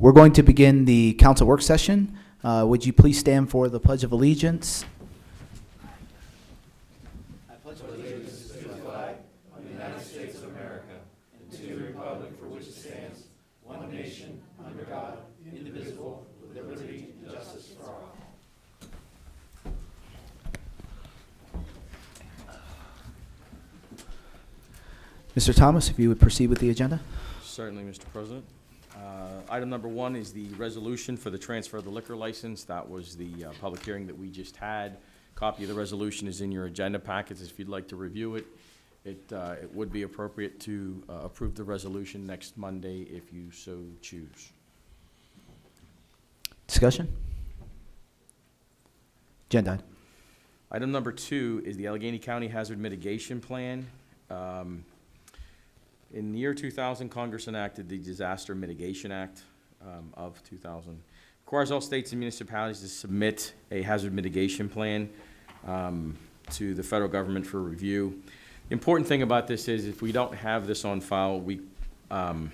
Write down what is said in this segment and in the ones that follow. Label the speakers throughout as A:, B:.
A: We're going to begin the council work session. Would you please stand for the Pledge of Allegiance? Mr. Thomas, if you would proceed with the agenda.
B: Certainly, Mr. President. Item number 1 is the resolution for the transfer of the liquor license. That was the public hearing that we just had. Copy of the resolution is in your agenda packets. If you'd like to review it, it would be appropriate to approve the resolution next Monday if you so choose.
A: Discussion? Agenda item.
B: Item number 2 is the Allegheny County Hazard Mitigation Plan. In the year 2000, Congress enacted the Disaster Mitigation Act of 2000. Requires all states and municipalities to submit a hazard mitigation plan to the federal government for review. The important thing about this is if we don't have this on file, I'm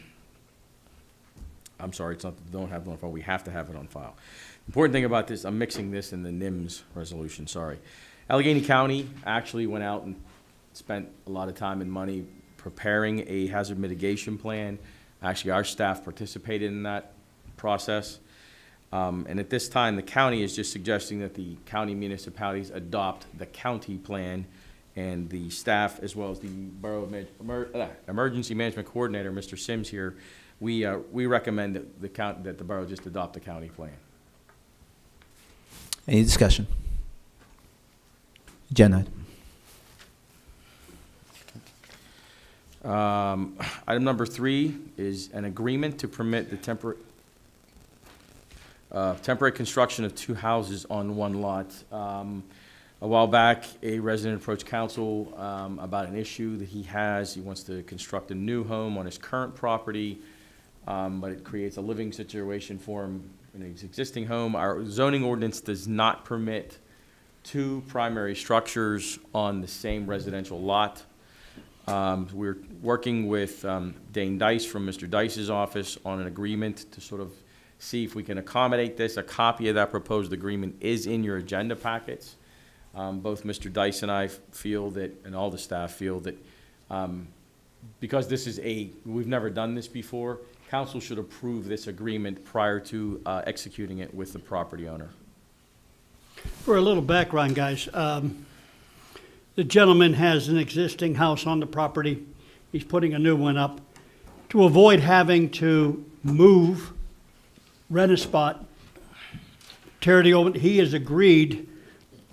B: sorry, it's not that we don't have it on file, we have to have it on file. Important thing about this, I'm mixing this in the NIMS resolution, sorry. Allegheny County actually went out and spent a lot of time and money preparing a hazard mitigation plan. Actually, our staff participated in that process. And at this time, the county is just suggesting that the county municipalities adopt the county plan, and the staff, as well as the Borough Emergency Management Coordinator, Mr. Sims here, we recommend that the borough just adopt the county plan.
A: Any discussion? Agenda item.
B: Item number 3 is an agreement to permit the temporary construction of 2 houses on 1 lot. A while back, a resident approached council about an issue that he has. He wants to construct a new home on his current property, but it creates a living situation for him in his existing home. Our zoning ordinance does not permit 2 primary structures on the same residential lot. We're working with Dane Dice from Mr. Dice's office on an agreement to sort of see if we can accommodate this. A copy of that proposed agreement is in your agenda packets. Both Mr. Dice and I feel that, and all the staff feel that, because this is we've never done this before, council should approve this agreement prior to executing it with the property owner.
C: For a little background, guys, the gentleman has an existing house on the property. He's putting a new one up. To avoid having to move, rent a spot, tear the old, he has agreed,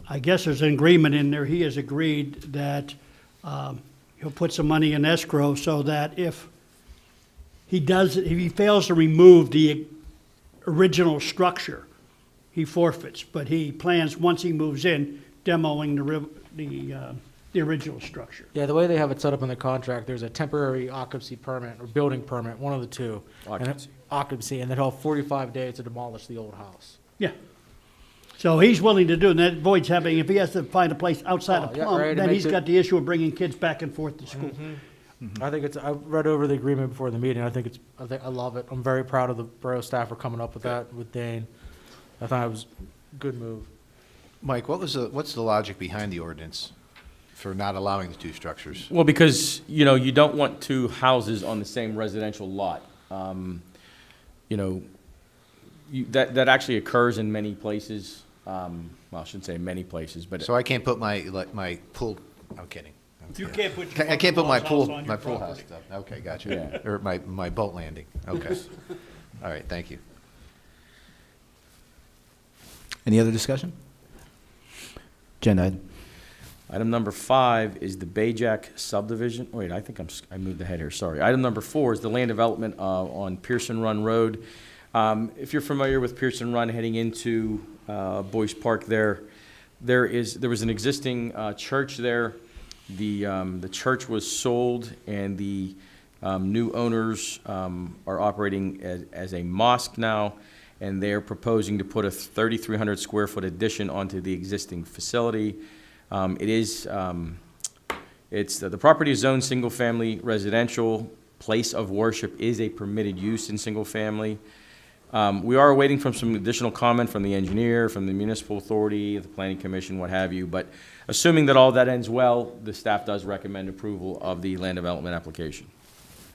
C: I guess there's an agreement in there, he has agreed that he'll put some money in escrow so that if he fails to remove the original structure, he forfeits. But he plans, once he moves in, demoing the original structure.
D: Yeah, the way they have it set up in the contract, there's a temporary occupancy permit or building permit, one of the two. Occupancy, and then he'll have 45 days to demolish the old house.
C: Yeah. So he's willing to do it, and that avoids having, if he has to find a place outside of
D: yeah,
C: Plum,
D: right,
C: then he's got the issue of bringing kids back and forth to school.
D: I think I read over the agreement before the meeting. I love it. I'm very proud of the borough staff for coming up with that with Dane. I thought it was a good move.
E: Mike, what's the logic behind the ordinance for not allowing the 2 structures?
B: Well, because, you don't want 2 houses on the same residential lot. That actually occurs in many places. Well, I shouldn't say many places, but
E: So I can't put my pool, I'm kidding.
C: You can't put
E: I can't put my pool
C: property.
E: house stuff. Okay, gotcha.
B: Yeah.
E: Or my boat landing. Okay. All right, thank you.
A: Any other discussion? Agenda item.
B: Item number 5 is the Bayjack subdivision. Wait, I think I moved ahead here, sorry. Item number 4 is the land development on Pearson Run Road. If you're familiar with Pearson Run heading into Boyce Park there was an existing church there. The church was sold, and the new owners are operating as a mosque now, and they're proposing to put a 3,300 square foot addition onto the existing facility. The property is zoned single family residential. Place of worship is a permitted use in single family. We are waiting for some additional comment from the engineer, from the municipal authority, the planning commission, what have you. But assuming that all that ends well, the staff does recommend approval of the land development application.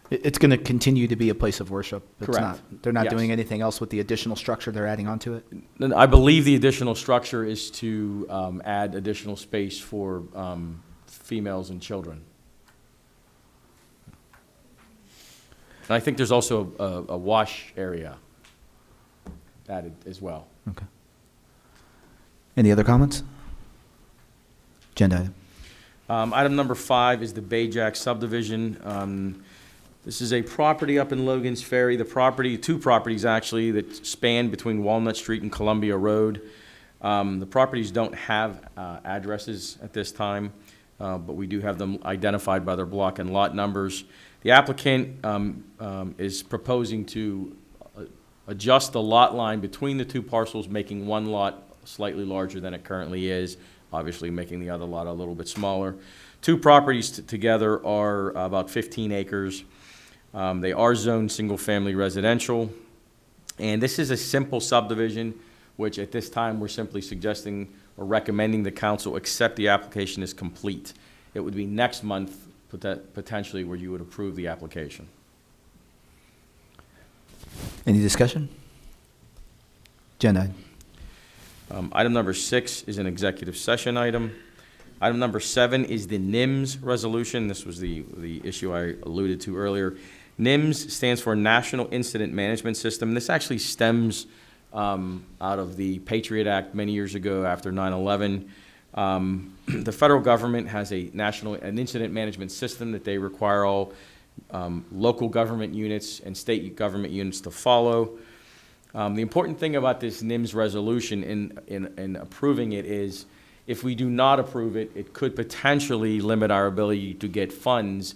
A: It's going to continue to be a place of worship. It's
B: Correct.
A: not- They're not
B: Yes.
A: doing anything else with the additional structure they're adding onto it?
B: And I believe the additional structure is to add additional space for females and children. And I think there's also a wash area added as well.
A: Okay. Any other comments? Agenda item.
B: Item number 5 is the Bayjack subdivision. This is a property up in Logan's Ferry. The property, 2 properties actually, that span between Walnut Street and Columbia Road. The properties don't have addresses at this time, but we do have them identified by their block and lot numbers. The applicant is proposing to adjust the lot line between the 2 parcels, making one lot slightly larger than it currently is, obviously making the other lot a little bit smaller. 2 properties together are about 15 acres. They are zoned single-family residential. And this is a simple subdivision, which at this time we're simply suggesting or recommending the council accept the application as complete. It would be next month, potentially, where you would approve the application.
A: Any discussion? Agenda item.
B: Item number 6 is an executive session item. Item number 7 is the NIMS resolution. This was the issue I alluded to earlier. NIMS stands for National Incident Management System. This actually stems out of the Patriot Act many years ago after 9/11. The federal government has an incident management system that they require all local government units and state government units to follow. The important thing about this NIMS resolution in approving it is if we do not approve it, it could potentially limit our ability to get funds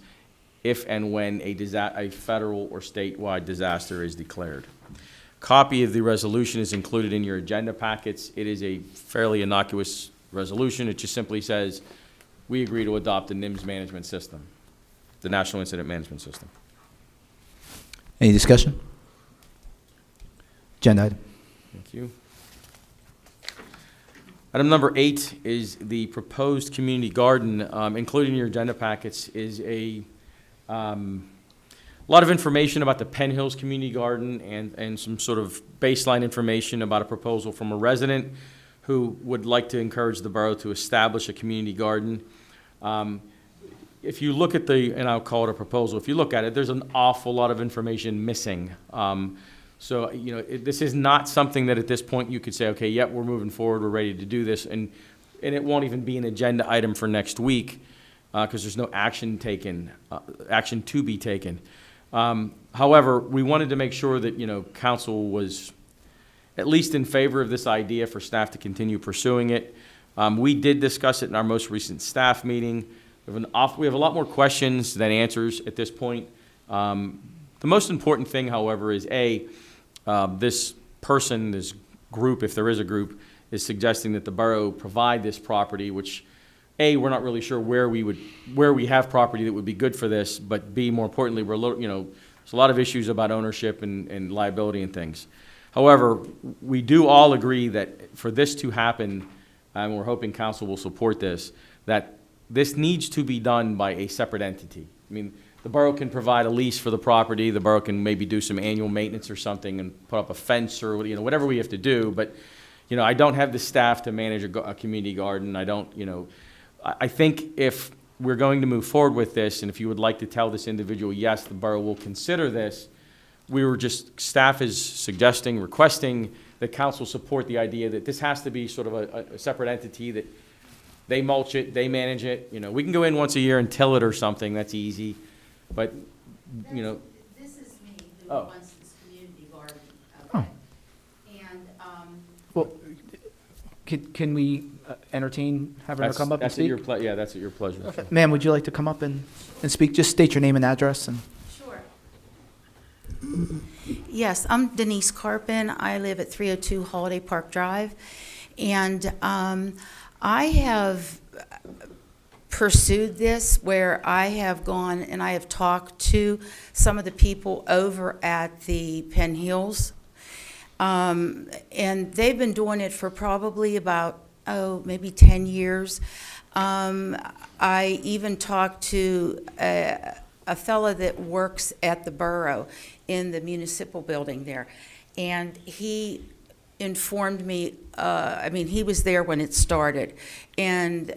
B: if and when a federal or statewide disaster is declared. Copy of the resolution is included in your agenda packets. It is a fairly innocuous resolution. It just simply says, we agree to adopt the NIMS management system, the National Incident Management System.
A: Any discussion? Agenda item.
B: Thank you. Item number 8 is the proposed community garden. Included in your agenda packets is a lot of information about the Penn Hills Community Garden and some sort of baseline information about a proposal from a resident who would like to encourage the borough to establish a community garden. If you look at and I'll call it a proposal, if you look at it, there's an awful lot of information missing. So, this is not something that at this point you could say, okay, yep, we're moving forward, we're ready to do this, and it won't even be an agenda item for next week because there's no action to be taken. However, we wanted to make sure that, council was at least in favor of this idea for staff to continue pursuing it. We did discuss it in our most recent staff meeting. We have a lot more questions than answers at this point. The most important thing, however, is this group, if there is a group, is suggesting that the borough provide this property, which we're not really sure where we have property that would be good for this, but B, more importantly, there's a lot of issues about ownership and liability and things. However, we do all agree that for this to happen, and we're hoping council will support this, that this needs to be done by a separate entity. I mean, the borough can provide a lease for the property, the borough can maybe do some annual maintenance or something and put up a fence or, whatever we have to do, but, I don't have the staff to manage a community garden. I think if we're going to move forward with this, and if you would like to tell this individual, yes, the borough will consider this, staff is suggesting, requesting that council support the idea that this has to be sort of a separate entity, that they mulch it, they manage it. We can go in once a year and till it or something, that's easy, but,
F: This is me who
B: Oh.
F: wants this community garden,
A: Oh.
F: okay? And,
A: Well, can we entertain having her come up and
B: that's at
A: speak?
B: your that's at your pleasure.
A: Okay. Ma'am, would you like to come up and speak? Just state your name and address and.
F: sure. Yes, I'm Denise Carpin. I live at 302 Holiday Park Drive. And I have pursued this where I have gone and I have talked to some of the people over at the Penn Hills. And they've been doing it for probably about, maybe 10 years. I even talked to a fellow that works at the borough in the municipal building there. And he informed me, he was there when it started, and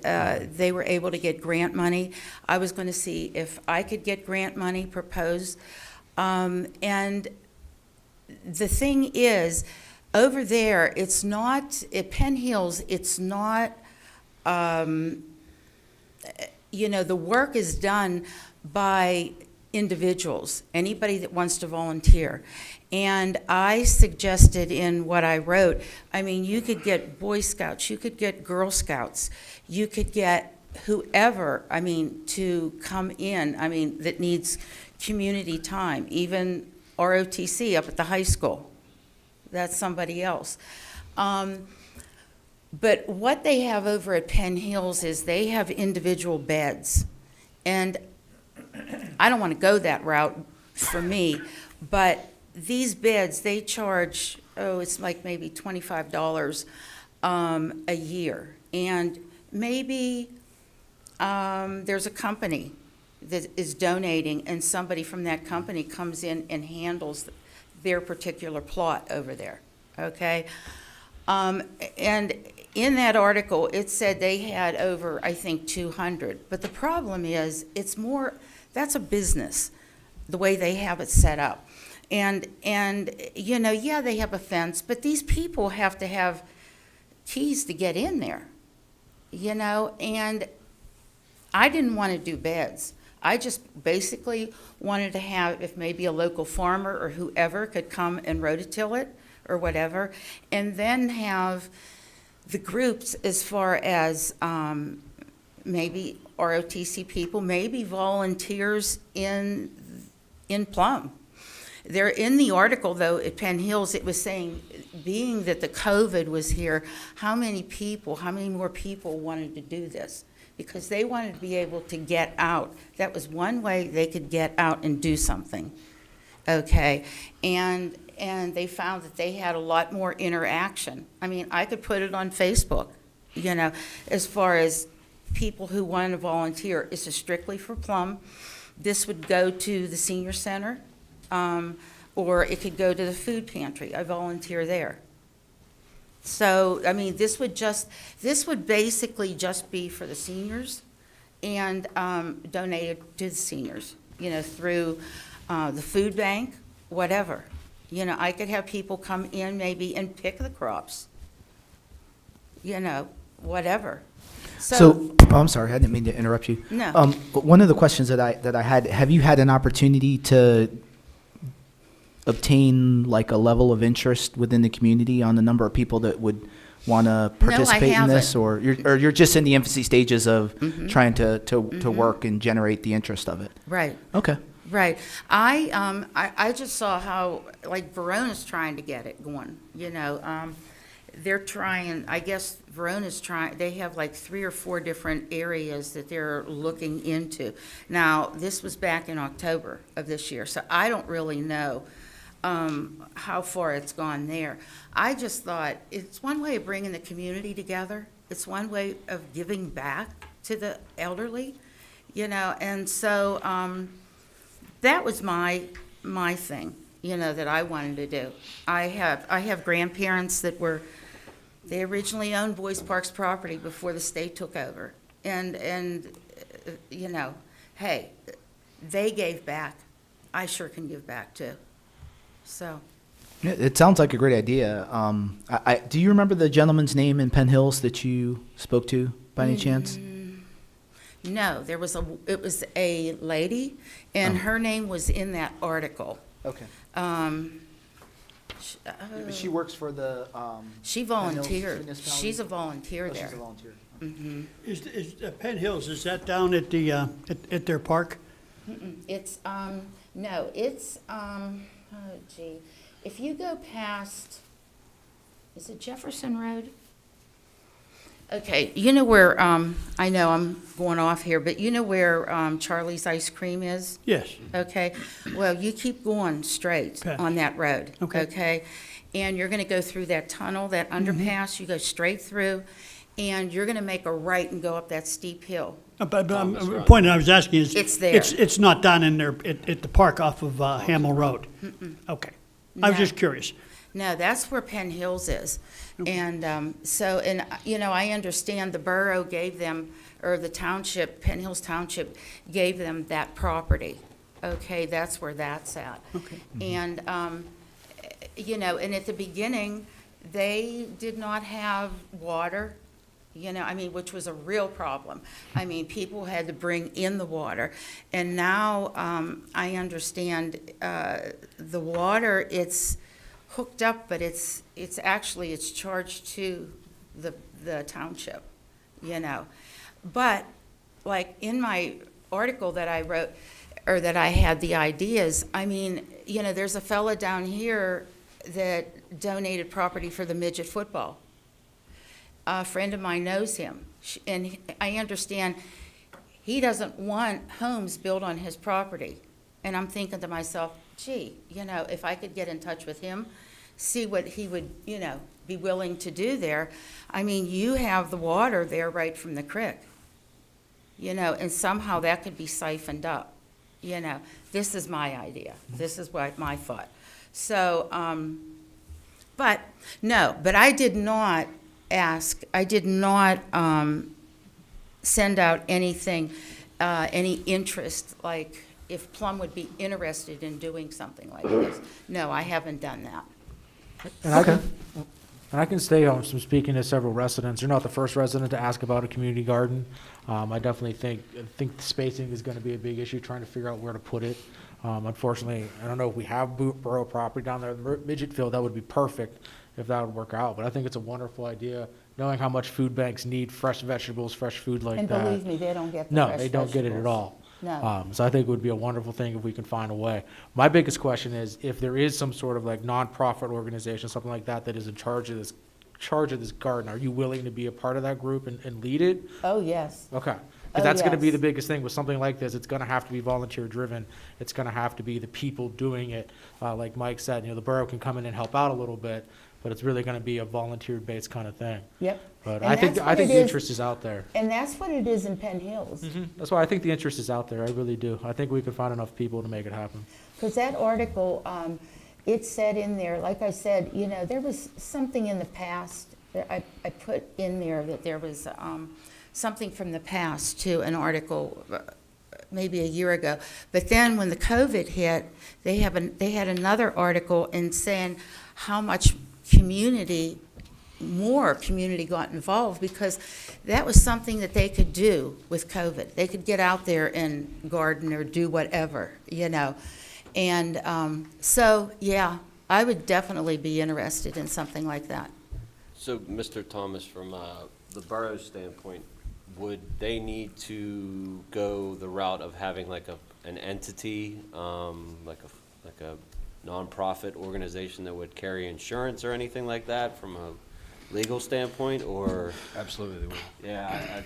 F: they were able to get grant money. I was going to see if I could get grant money proposed. And the thing is, over there, it's not, at Penn Hills, it's not, the work is done by individuals, anybody that wants to volunteer. And I suggested in what I wrote, you could get Boy Scouts, you could get Girl Scouts, you could get whoever, to come in, that needs community time, even ROTC up at the high school. That's somebody else. But what they have over at Penn Hills is they have individual beds. And I don't want to go that route for me, but these beds, they charge, it's like maybe $25 a year. And maybe there's a company that is donating, and somebody from that company comes in and handles their particular plot over there, okay? And in that article, it said they had over, I think, 200. But the problem is, that's a business, the way they have it set up. And yeah, they have a fence, but these people have to have keys to get in there, and I didn't want to do beds. I just basically wanted to have, if maybe a local farmer or whoever could come and rototill it or whatever, and then have the groups as far as maybe ROTC people, maybe volunteers in Plum. They're in the article, though, at Penn Hills, it was saying, being that the COVID was here, how many more people wanted to do this? Because they wanted to be able to get out. That was one way they could get out and do something, okay? And they found that they had a lot more interaction. I could put it on Facebook, as far as people who want to volunteer. This is strictly for Plum. This would go to the senior center, or it could go to the food pantry. I volunteer there. So, this would basically just be for the seniors and donated to the seniors, through the food bank, whatever. I could have people come in maybe and pick the crops, whatever.
A: So, I'm sorry, I didn't mean to interrupt you.
F: No.
A: But one of the questions that I had, have you had an opportunity to obtain like a level of interest within the community on the number of people that would want to participate in this,
F: haven't.
A: or you're just in the infancy stages of trying to work and generate the interest of it?
F: Right.
A: Okay.
F: Right. I just saw how, like, Verona's trying to get it going, they're trying, I guess Verona's trying, they have like 3 or 4 different areas that they're looking into. Now, this was back in October of this year, so I don't really know how far it's gone there. I just thought it's one way of bringing the community together. It's one way of giving back to the elderly, and so that was my thing, that I wanted to do. I have grandparents that they originally owned Boys Park's property before the state took over. And hey, they gave back. I sure can give back too. So.
A: Yeah, it sounds like a great idea. Do you remember the gentleman's name in Penn Hills that you spoke to by any chance?
F: No, it was a lady, and her name was in that article.
A: Okay.
F: Sh-
A: She works for the.
F: She
A: Penn Hills
F: volunteered.
A: Municipality?
F: She's a volunteer there.
A: She's a volunteer.
C: Is Penn Hills, is that down at the, at their park?
F: It's, no, it's, if you go past, is it Jefferson Road? Okay, you know where, I know I'm going off here, but you know where Charlie's Ice Cream is?
C: Yes,
F: Okay, well, you keep going straight
C: Okay.
F: on that road.
C: Okay.
F: And you're gonna go through that tunnel, that underpass, you go straight through, and you're gonna make a right and go up that steep hill.
C: but the point I was asking is.
F: It's there.
C: It's not down in there at the park off of Hamel Road? Okay. I was
F: No.
C: just curious.
F: No, that's where Penn Hills is. And so, and, you know, I understand the borough gave them, or the township, Penn Hills Township gave them that property. Okay, that's where that's at.
C: Okay.
F: And, you know, and at the beginning, they did not have water, you know, I mean, which was a real problem. I mean, people had to bring in the water. And now, I understand, the water, it's hooked up, but it's actually, it's charged to the township, you know. But, like, in my article that I wrote, or that I had the ideas, I mean, you know, there's a fella down here that donated property for the midget football. A friend of mine knows him, and I understand he doesn't want homes built on his property. And I'm thinking to myself, gee, you know, if I could get in touch with him, see what he would, you know, be willing to do there. I mean, you have the water there right from the creek, you know, and somehow that could be siphoned up, you know. This is my idea. This is what my thought. So, but I did not send out anything, any interest, like if Plum would be interested in doing something like this. No, I haven't done that.
D: And I can stay home from speaking to several residents. You're not the first resident to ask about a community garden. I definitely think the spacing is going to be a big issue, trying to figure out where to put it. Unfortunately, I don't know if we have borough property down there, the midget field, that would be perfect if that would work out. But I think it's a wonderful idea, knowing how much food banks need fresh vegetables, fresh food like
F: And
D: that.
F: believe me, they don't get the
D: No,
F: fresh
D: they don't get it at
F: vegetables.
D: all.
F: No.
D: So I think it would be a wonderful thing if we can find a way. My biggest question is, if there is some sort of like nonprofit organization, something like that, that is in charge of this garden, are you willing to be a part of that group and lead it?
F: Oh, yes.
D: Okay.
F: Oh,
D: Because that's going to be
F: yes.
D: the biggest thing with something like this. It's going to have to be volunteer driven. It's going to have to be the people doing it. Like Mike said, you know, the borough can come in and help out a little bit, but it's really going to be a volunteer based kind of thing.
F: Yep.
D: But
F: And
D: I think
F: that's what it
D: the
F: is.
D: interest is out there.
F: And that's what it is in Penn Hills.
D: That's why I think the interest is out there. I really do. I think we can find enough people to make it happen.
F: Because that article, it said in there, like I said, you know, there was something in the past, that I put in there that there was something from the past to an article maybe a year ago. But then when the COVID hit, they had another article in saying how much more community got involved, because that was something that they could do with COVID. They could get out there and garden or do whatever, you know. And so, yeah, I would definitely be interested in something like that.
G: So, Mr. Thomas, from the borough's standpoint, would they need to go the route of having like an entity, like a nonprofit organization that would carry insurance or anything like that from a legal standpoint, or?
E: Absolutely, they would.
G: Yeah,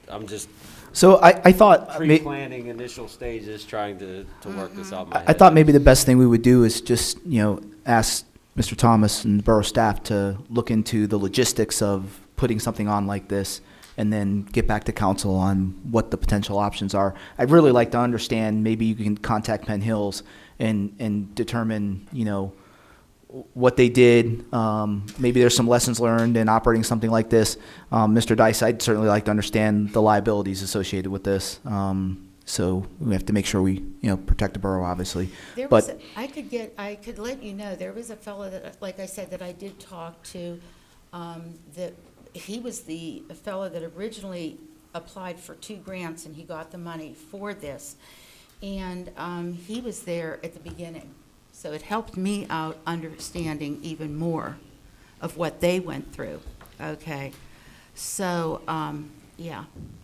G: I'm just
A: So I thought,
G: pre-planning initial stages, trying to work this out in my head.
A: I thought maybe the best thing we would do is just, you know, ask Mr. Thomas and the borough staff to look into the logistics of putting something on like this, and then get back to council on what the potential options are. I'd really like to understand, maybe you can contact Penn Hills and determine, you know, what they did. Maybe there's some lessons learned in operating something like this. Mr. Dice, I'd certainly like to understand the liabilities associated with this. So we have to make sure we, you know, protect the borough, obviously.
F: I could let you know, there was a fellow that, like I said, that I did talk to, that he was the fellow that originally applied for 2 grants, and he got the money for this. And he was there at the beginning. So it helped me out understanding even more of what they went through, okay? So, Yeah.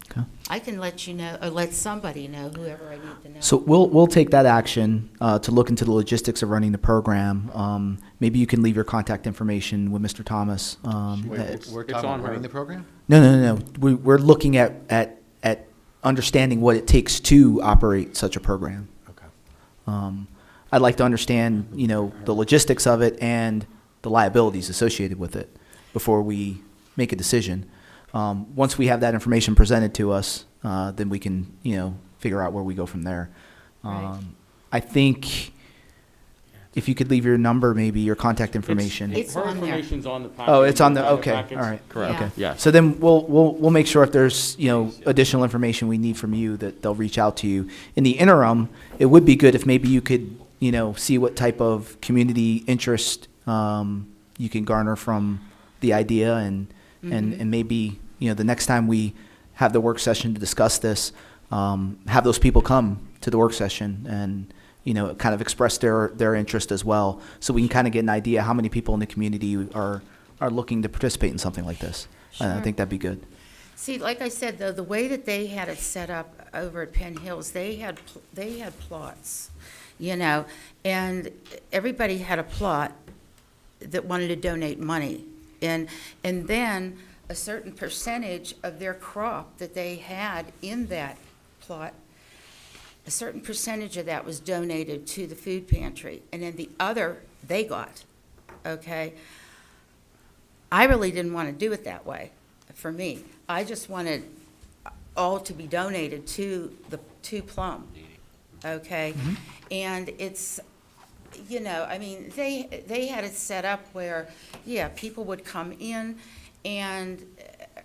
A: Okay.
F: I can let you know, or let somebody know, whoever I need to know.
A: So we'll take that action to look into the logistics of running the program. Maybe you can leave your contact information with Mr. Thomas.
E: Wait,
A: It's-
E: we're
B: it's
E: talking
B: on
E: about running
B: her.
E: the program?
A: No. We're looking at understanding what it takes to operate such a program.
E: Okay.
A: I'd like to understand, the logistics of it and the liabilities associated with it before we make a decision. Once we have that information presented to us, then we can, figure out where we go from there.
F: Right.
A: I think if you could leave your number, maybe your contact information.
F: It's
B: Her
F: on there.
B: information's on the packet.
A: Oh, it's on the,
B: Kind of
A: okay, all
B: packets.
A: right.
B: Correct.
F: Yeah.
A: Okay.
B: Yes.
A: So then we'll make sure if there's, additional information we need from you, that they'll reach out to you. In the interim, it would be good if maybe you could, see what type of community interest you can garner from the idea, and maybe, the next time we have the work session to discuss this, have those people come to the work session and, kind of express their interest as well, so we can kind of get an idea how many people in the community are looking to participate in something like this. And I
F: Sure.
A: think that'd be good.
F: See, like I said, though, the way that they had it set up over at Penn Hills, they had plots, and everybody had a plot that wanted to donate money. And then a certain percentage of their crop that they had in that plot, a certain percentage of that was donated to the food pantry, and then the other they got, okay? I really didn't want to do it that way, for me. I just wanted all to be donated to Plum, okay? And it's, they had it set up where, people would come in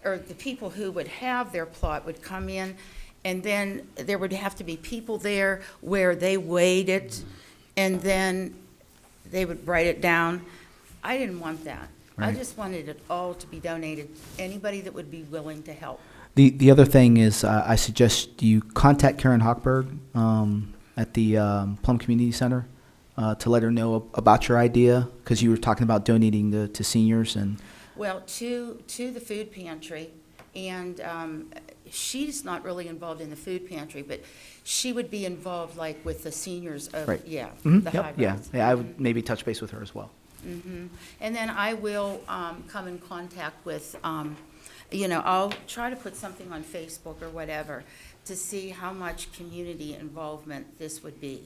F: or the people who would have their plot would come in, and then there would have to be people there where they weighed it, and then they would write it down. I didn't want that. I
A: Right.
F: just wanted it all to be donated, anybody that would be willing to help.
A: The other thing is, I suggest you contact Karen Hochberg at the Plum Community Center to let her know about your idea, because you were talking about donating to seniors and.
F: Well, to the food pantry, and she's not really involved in the food pantry, but she would be involved like with the seniors of,
A: Right.
F: the
A: Yep,
F: high
A: yeah,
F: rise.
A: I would maybe touch base with her as well.
F: And then I will come in contact with, I'll try to put something on Facebook or whatever to see how much community involvement this would be.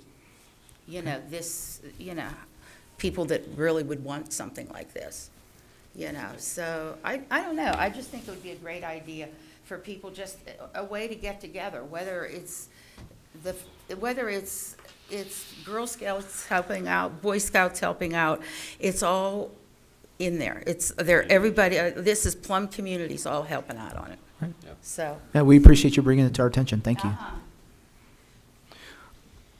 F: People that really would want something like this, So I don't know. I just think it would be a great idea for people, just a way to get together, whether it's Girl Scouts helping out, Boy Scouts helping out, it's all in there. Everybody, this is Plum Communities all helping out on it.
A: Right.
F: So.
A: Yeah, we appreciate you bringing it to our attention. Thank you.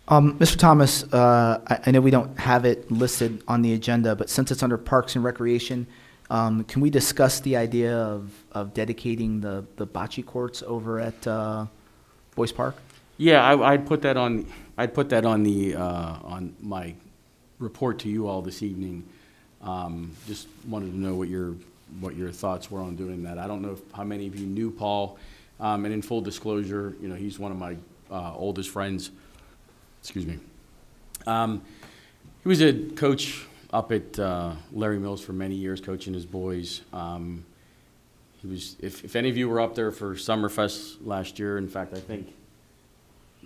A: Mr. Thomas, I know we don't have it listed on the agenda, but since it's under Parks and Recreation, can we discuss the idea of dedicating the bocce courts over at Boyce Park?
B: Yeah, I'd put that on on my report to you all this evening. Just wanted to know what your thoughts were on doing that. I don't know how many of you knew Paul, and in full disclosure, he's one of my oldest friends. Excuse me. He was a coach up at Larry Mills for many years, coaching his boys. He was, if any of you were up there for Summerfest last year, in fact, I think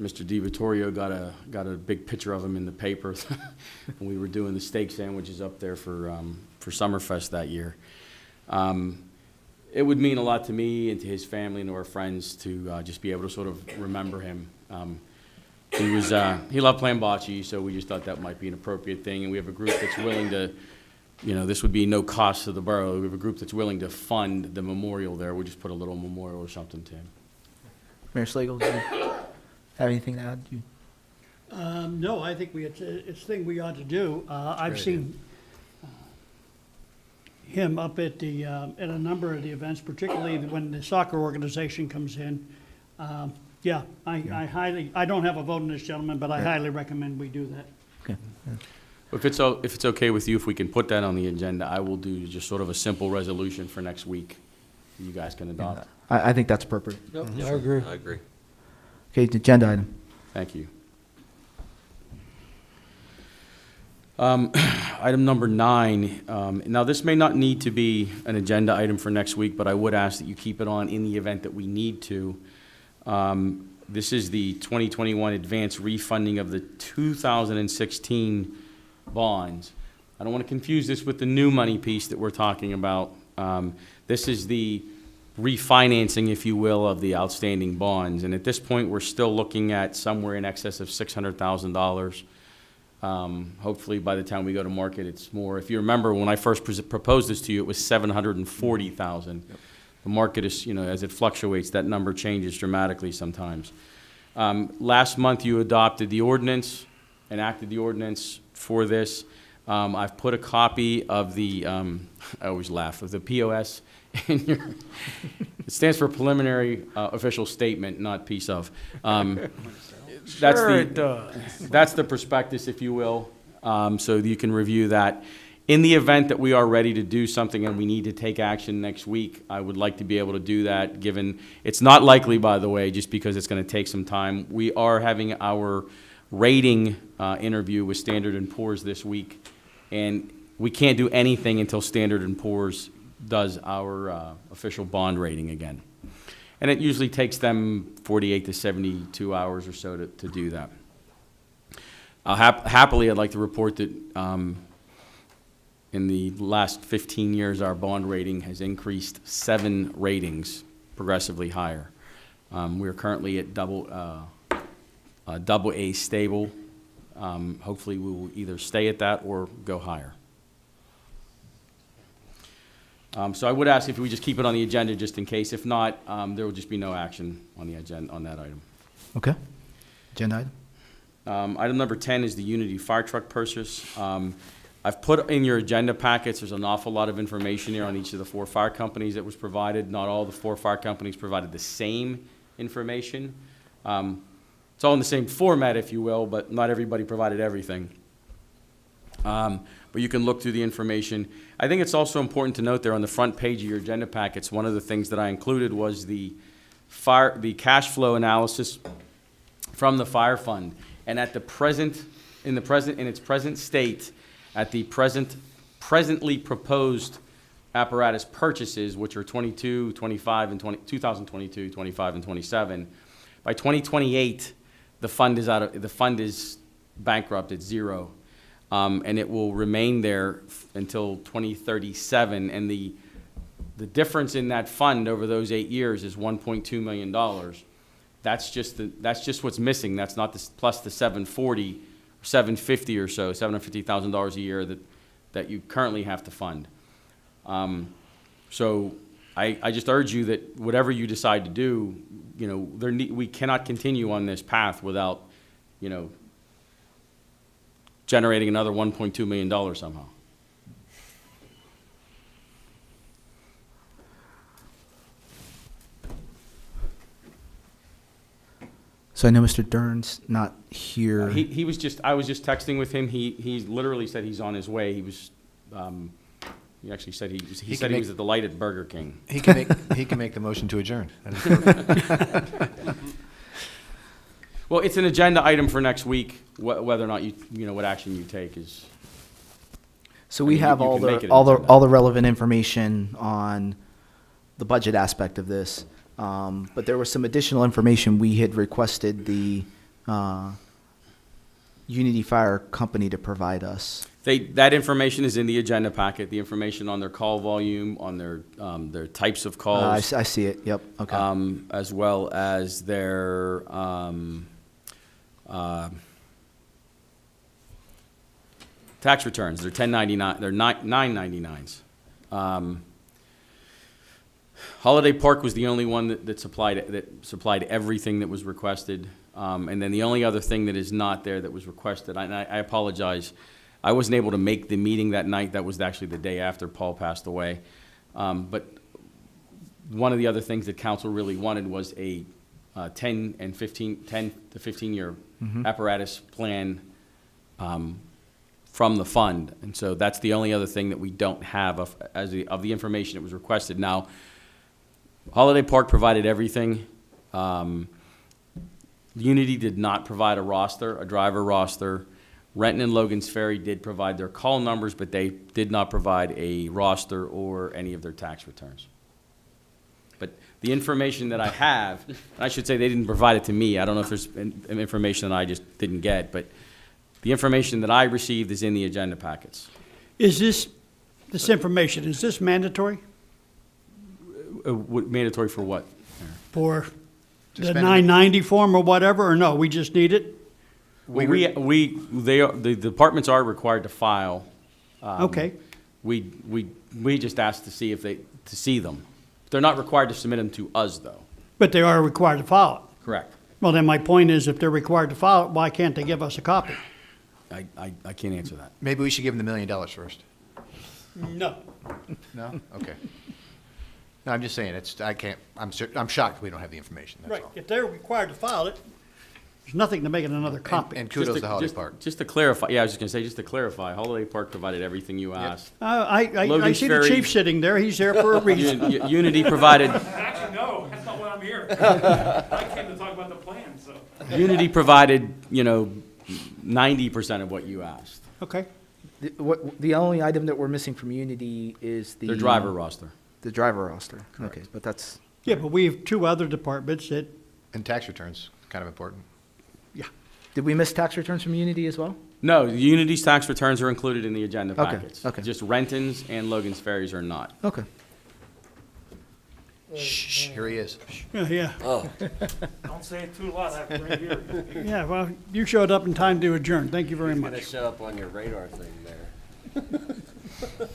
B: Mr. DiVittorio got a big picture of him in the paper when we were doing the steak sandwiches up there for Summerfest that year. It would mean a lot to me and to his family and to our friends to just be able to sort of remember him. He loved playing bocce, so we just thought that might be an appropriate thing. And we have a group that's willing to, this would be no cost to the borough. We have a group that's willing to fund the memorial there. We'll just put a little memorial or something to him.
A: Mayor Slagle, do you have anything to add?
C: No, I think it's a thing we ought to do. I've
E: Great
C: seen him up at at a number of the events, particularly when the soccer organization comes in. I don't have a vote on this, gentleman, but I highly recommend we do that.
A: Okay.
B: If it's okay with you, if we can put that on the agenda, I will do just sort of a simple resolution for next week. You guys can adopt.
A: I think that's appropriate.
D: I agree.
G: I agree.
A: Okay, agenda item.
B: Thank you. Item number 9, now this may not need to be an agenda item for next week, but I would ask that you keep it on in the event that we need to. This is the 2021 advance refunding of the 2016 bonds. I don't want to confuse this with the new money piece that we're talking about. This is the refinancing, if you will, of the outstanding bonds. And at this point, we're still looking at somewhere in excess of $600,000. Hopefully, by the time we go to market, it's more. If you remember, when I first proposed this to you, it was $740,000. Yep. The market is, as it fluctuates, that number changes dramatically sometimes. Last month, you adopted the ordinance, enacted the ordinance for this. I've put a copy of the, I always laugh, of the POS in your, it stands for preliminary official statement, not piece of.
D: Sure it does.
B: That's the prospectus, if you will, so you can review that. In the event that we are ready to do something and we need to take action next week, I would like to be able to do that, given, it's not likely, by the way, just because it's going to take some time. We are having our rating interview with Standard & Poor's this week, and we can't do anything until Standard & Poor's does our official bond rating again. And it usually takes them 48 to 72 hours or so to do that. Happily, I'd like to report that in the last 15 years, our bond rating has increased 7 ratings, progressively higher. We're currently at double A stable. Hopefully, we will either stay at that or go higher. So I would ask if we just keep it on the agenda just in case. If not, there will just be no action on the agenda on that item.
A: Okay. Agenda item.
B: Item number 10 is the Unity fire truck purchase. I've put in your agenda packets, there's an awful lot of information here on each of the 4 fire companies that was provided. Not all the 4 fire companies provided the same information. It's all in the same format, if you will, but not everybody provided everything. But you can look through the information. I think it's also important to note there on the front page of your agenda packets, one of the things that I included was the cash flow analysis from the fire fund. And at the present, in its present state, at the presently proposed apparatus purchases, which are 22, 25, and 2022, 25, and 27, by 2028, the fund is bankrupt at 0. And it will remain there until 2037. And the difference in that fund over those 8 years is $1.2 million. That's just what's missing. That's not plus the $740 or $750 or so, $750,000 a year that you currently have to fund. So I just urge you that whatever you decide to do, we cannot continue on this path without, generating another $1.2 million somehow.
A: So I know Mr. Dern's not here.
B: I was just texting with him. He literally said he's on his way. He was, he actually said he was at the light at Burger King.
E: He can make the motion to adjourn. That is perfect.
B: Well, it's an agenda item for next week. Whether or not what action you take is.
A: So we have
B: you
A: all
B: can make it an
A: the
B: agenda.
A: all the relevant information on the budget aspect of this, but there was some additional information we had requested the Unity Fire Company to provide us.
B: That information is in the agenda packet. The information on their call volume, on their types of calls.
A: I see it. Yep. Okay.
B: As well as their tax returns. They're 1099. They're 999s. Holiday Park was the only one that supplied everything that was requested. And then the only other thing that is not there that was requested, and I apologize, I wasn't able to make the meeting that night. That was actually the day after Paul passed away. But one of the other things that council really wanted was a 10 to 15 year apparatus plan from the fund. And so that's the only other thing that we don't have of the information that was requested. Now, Holiday Park provided everything. Unity did not provide a driver roster. Renton and Logan's Ferry did provide their call numbers, but they did not provide a roster or any of their tax returns. But the information that I have, and I should say they didn't provide it to me. I don't know if there's information that I just didn't get, but the information that I received is in the agenda packets.
C: Is this information, is this mandatory
B: Mandatory for what?
C: for
E: To
C: the
E: spend it.
C: 990 form or whatever, or no, we just need it?
B: The departments are required to file.
C: Okay.
B: We just asked to see them. They're not required to submit them to us, though.
C: But they are required to file it.
B: Correct.
C: Well, then my point is, if they're required to file it, why can't they give us a copy?
B: I can't answer that.
E: Maybe we should give them the $1 million first.
C: No.
E: No? Okay. No, I'm just saying, I'm shocked we don't have the information, that's
C: Right,
E: all.
C: if they're required to file it, there's nothing to make it another copy.
E: And kudos to Holiday Park.
B: Just to clarify, yeah, I was just gonna say, just to clarify, Holiday Park provided everything you asked.
C: I
B: Logan's
C: see the
B: Ferry-
C: chief sitting there, he's there for a reason.
B: Unity provided,
H: Actually, no, that's not why I'm here. I came to talk about the plan, so.
B: Unity provided, 90% of what you asked.
C: Okay,
A: The only item that we're missing from Unity is the.
B: Their driver roster.
A: The driver roster. Okay, but that's,
C: yeah, but we have two other departments that,
E: And tax returns, kind of important.
C: yeah.
A: did we miss tax returns from Unity as well?
B: No, Unity's tax returns are included in the agenda
A: Okay,
B: packets.
A: okay.
B: Just Renton's and Logan's Ferries are not.
A: Okay.
E: Shh, here he is.
C: Yeah,
H: Don't say it too loud, I have right here.
C: yeah, well, you showed up in time to adjourn, thank you very
G: It's gonna
C: much.
G: show up on your radar thing there.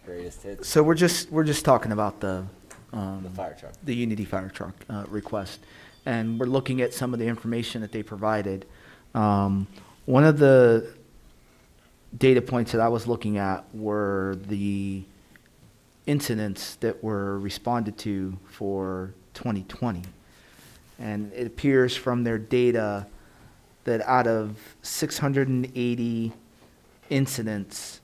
G: Greatest hits,
A: So we're just talking about the
G: fire truck.
A: the Unity fire truck request, and we're looking at some of the information that they provided. One of the data points that I was looking at were the incidents that were responded to for 2020. And it appears from their data that out of 680 incidents,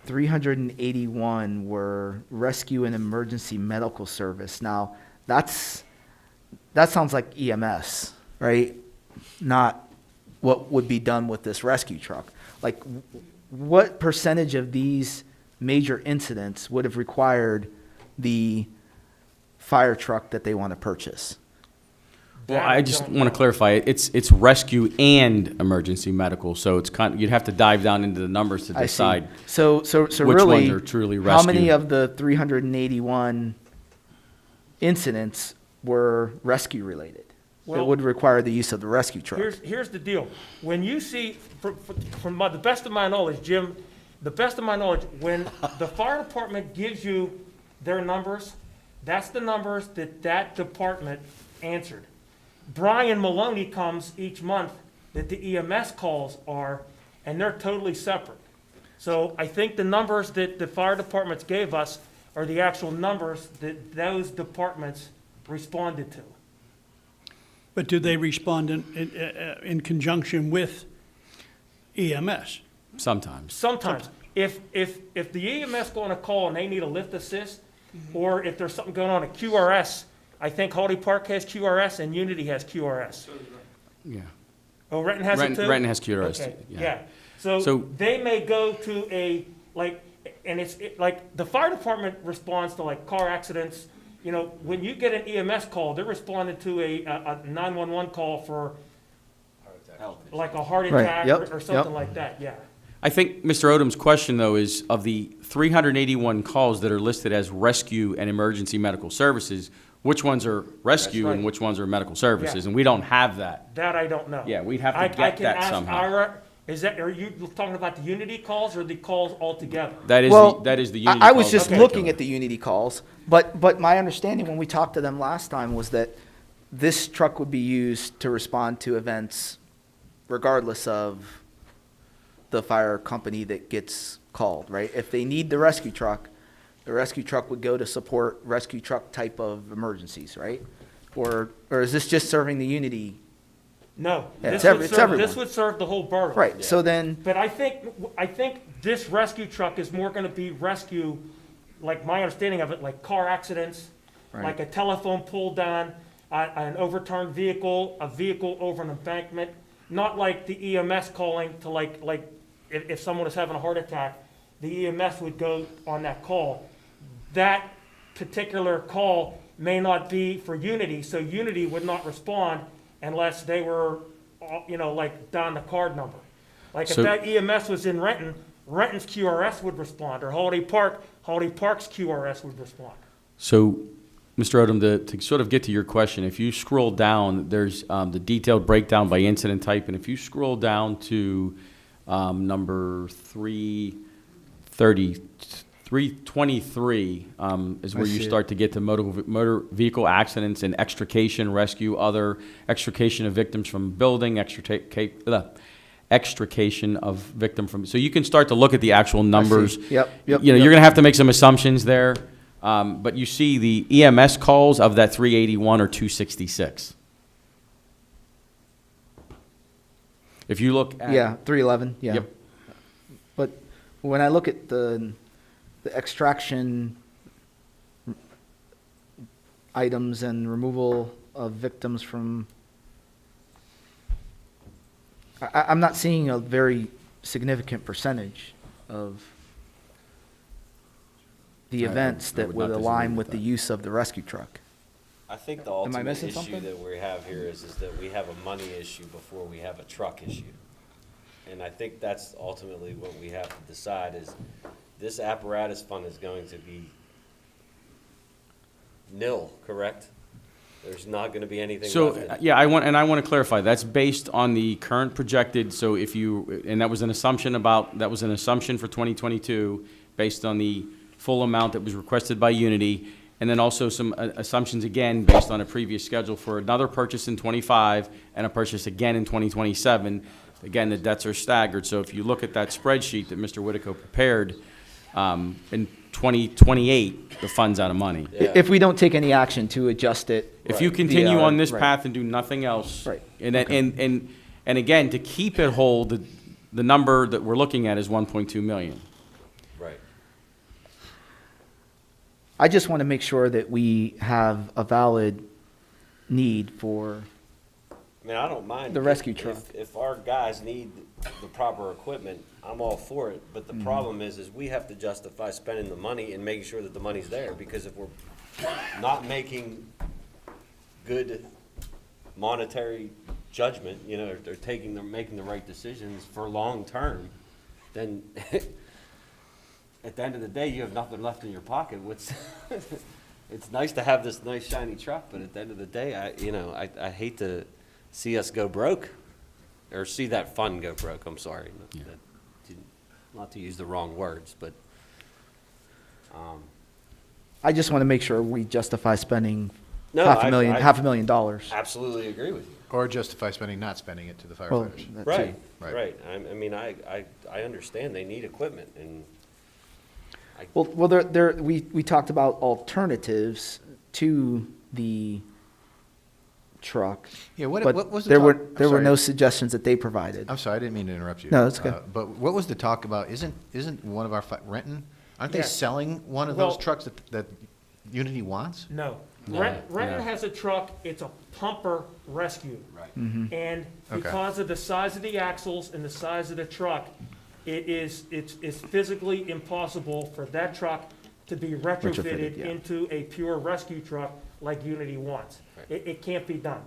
A: 381 were rescue and emergency medical service. Now, that sounds like EMS, right? Not what would be done with this rescue truck. Like, what percentage of these major incidents would have required the fire truck that they want to purchase?
B: Well, I just want to clarify, it's rescue and emergency medical, so it's you'd have to dive down into the numbers to
A: I see.
B: decide.
A: So
B: which
A: really,
B: ones are truly
A: how many
B: rescue.
A: of the 381 incidents were rescue related? That
H: Well-
A: would require the use of the rescue truck?
H: Here's the deal. When you see, from the best of my knowledge, Jim, the best of my knowledge, when the fire department gives you their numbers, that's the numbers that department answered. Brian Maloney comes each month that the EMS calls are, and they're totally separate. So I think the numbers that the fire departments gave us are the actual numbers that those departments responded to.
C: But do they respond in conjunction with EMS?
B: Sometimes.
H: Sometimes, if the EMS go on a call and they need a lift assist, or if there's something going on at QRS, I think Holiday Park has QRS and Unity has QRS.
B: Yeah.
H: Oh, Renton has it too?
B: Renton has QRS,
H: Okay,
B: yeah.
H: yeah.
B: So-
H: So they may go to like, the fire department responds to like car accidents. You know, when you get an EMS call, they're responding to a 911 call for like a heart
A: Right,
H: attack
A: yep,
H: or something
A: yep.
H: like that, yeah.
B: I think Mr. Odom's question, though, is of the 381 calls that are listed as rescue and emergency medical services, which ones are rescue
H: That's
B: and
H: right.
B: which ones are medical services?
H: Yeah.
B: And we don't have that.
H: That I don't know.
B: Yeah, we'd have to
H: I
B: get
H: can
B: that
H: ask
B: somehow.
H: Ira, are you talking about the Unity calls or the calls altogether?
B: That is
A: Well,
B: that is the Unity
A: I was
B: calls
A: just
B: in
A: looking
B: particular.
A: at the Unity calls, but my understanding when we talked to them last time was that this truck would be used to respond to events regardless of the fire company that gets called, right? If they need the rescue truck would go to support rescue truck type of emergencies, right? Or is this just serving the Unity?
H: No.
A: Yeah,
H: This
A: it's
H: would
A: it's
H: serve-
A: everyone.
H: This would serve the whole borough.
A: Right, so then,
H: But I think this rescue truck is more gonna be rescue like my understanding of it, like car accidents,
A: Right.
H: like a telephone pulled down, an overturned vehicle, a vehicle over an embankment, not like the EMS calling to like if someone was having a heart attack, the EMS would go on that call. That particular call may not be for Unity, so Unity would not respond unless they were, like down the card number. Like if
B: So-
H: that EMS was in Renton, Renton's QRS would respond, or Holiday Park's QRS would respond.
B: So, Mr. Odom, to sort of get to your question, if you scroll down, there's the detailed breakdown by incident type, and if you scroll down to number 323 is where
A: I
B: you
A: see it.
B: start to get to motor vehicle accidents and extrication, rescue, other extrication of victims from building, extrication of victim from, so you can start to look at the actual numbers.
A: Yep, yep,
B: You're
A: yep.
B: going to have to make some assumptions there. But you see the EMS calls of that 381 or 266. If you look at.
A: Yeah, 311, yeah.
B: Yep.
A: But when I look at the extraction items and removal of victims from, I'm not seeing a very significant percentage of the
B: I
A: events that
B: would
A: would
B: not disagree
A: align
B: with
A: with the
B: that.
A: use of the rescue truck.
G: I think the
A: Am I
G: ultimate
A: missing
G: issue
A: something?
G: that we have here is that we have a money issue before we have a truck issue. And I think that's ultimately what we have to decide is this apparatus fund is going to be nil, correct? There's not gonna be anything
B: So,
G: left in it.
B: yeah, I want to clarify, that's based on the current projected, so if you, and that was an assumption for 2022, based on the full amount that was requested by Unity, and then also some assumptions again, based on a previous schedule for another purchase in '25 and a purchase again in 2027. Again, the debts are staggered, so if you look at that spreadsheet that Mr. Whitaker prepared, in 2028, the fund's out of money.
G: Yeah.
A: If we don't take any action to adjust it.
B: If you
G: Right.
B: continue on this
A: Right.
B: path and do nothing else.
A: Right.
B: And then, and again, to keep it whole, the number that we're looking at is 1.2 million.
G: Right.
A: I just want to make sure that we have a valid need for,
G: I mean, I don't mind.
A: The
G: if-
A: rescue
G: if-
A: truck.
G: If our guys need the proper equipment, I'm all for it, but the problem is we have to justify spending the money and making sure that the money's there, because if we're not making good monetary judgment, or making the right decisions for long-term, then at the end of the day, you have nothing left in your pocket. It's nice to have this nice shiny truck, but at the end of the day, I hate to see us go broke, or see that fund go broke, I'm sorry. Not to use the wrong words, but,
A: I just want to make sure we justify spending
G: No,
A: half a
G: I-
A: million,
G: I-
A: $500,000.
G: absolutely agree with you.
E: Or justify spending, not spending it to the
A: Well,
E: firefighters.
A: that
G: Right,
A: too.
E: Right.
G: right. I mean, I understand they need equipment, and
A: Well, we talked about alternatives to the truck.
E: Yeah, what
A: but
E: was the
A: there
E: talk?
A: were
E: I'm
A: there were
E: sorry.
A: no suggestions that they provided.
E: I'm sorry, I didn't mean to interrupt you.
A: No, that's okay.
E: But what was the talk about? Isn't one of our, Renton, aren't they
H: Yeah.
E: selling one of those
H: Well-
E: trucks that Unity wants?
H: No.
B: No,
H: Renton
B: no.
H: has a truck, it's a pumper rescue.
G: Right.
H: And
E: Okay.
H: because of the size of the axles and the size of the truck, it's physically impossible for that truck to be retrofitted
A: yeah.
H: into a pure rescue truck like Unity wants.
G: Right.
H: It can't be done.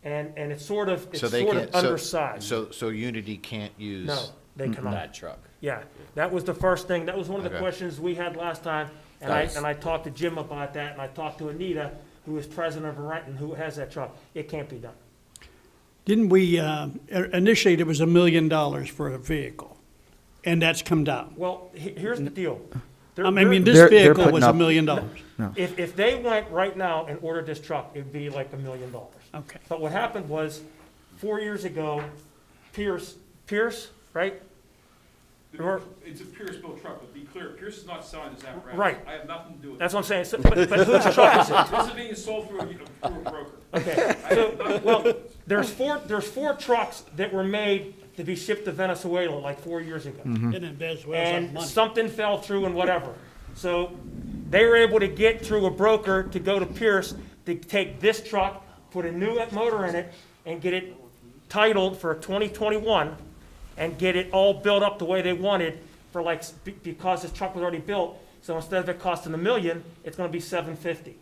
H: And it's sort of
E: So they can't- so-
H: undersized.
E: So Unity can't use?
H: No, they cannot.
G: that truck.
H: Yeah, that was the first thing, that was one of the
E: Okay.
H: questions we had last time, and
G: Nice.
H: I talked to Jim about that, and I talked to Anita, who is president of Renton, who has that truck. It can't be done.
C: Didn't we, initially, it was $1 million for a vehicle, and that's come down.
H: Well, here's the deal. They're-
C: I mean,
H: they're-
C: this
A: They're
C: vehicle
A: putting
C: was
A: up-
C: $1 million.
H: If they went right now and ordered this truck, it'd be like $1 million.
C: Okay.
H: But what happened was, 4 years ago, Pierce, right? Or-
I: It's a Pierce-built truck, but be clear, Pierce is not selling this apparatus.
H: Right.
I: I have nothing to do with it.
H: That's what I'm saying, but whose truck is it?
I: This is being sold through a broker.
H: Okay, so, well, there's four trucks that were made to be shipped to Venezuela like 4 years ago.
C: And then Venezuela's
H: And
C: have money.
H: something fell through and whatever. So they were able to get through a broker to go to Pierce to take this truck, put a new motor in it, and get it titled for 2021, and get it all built up the way they wanted for like, because this truck was already built. So instead of it costing $1 million, it's gonna be $750.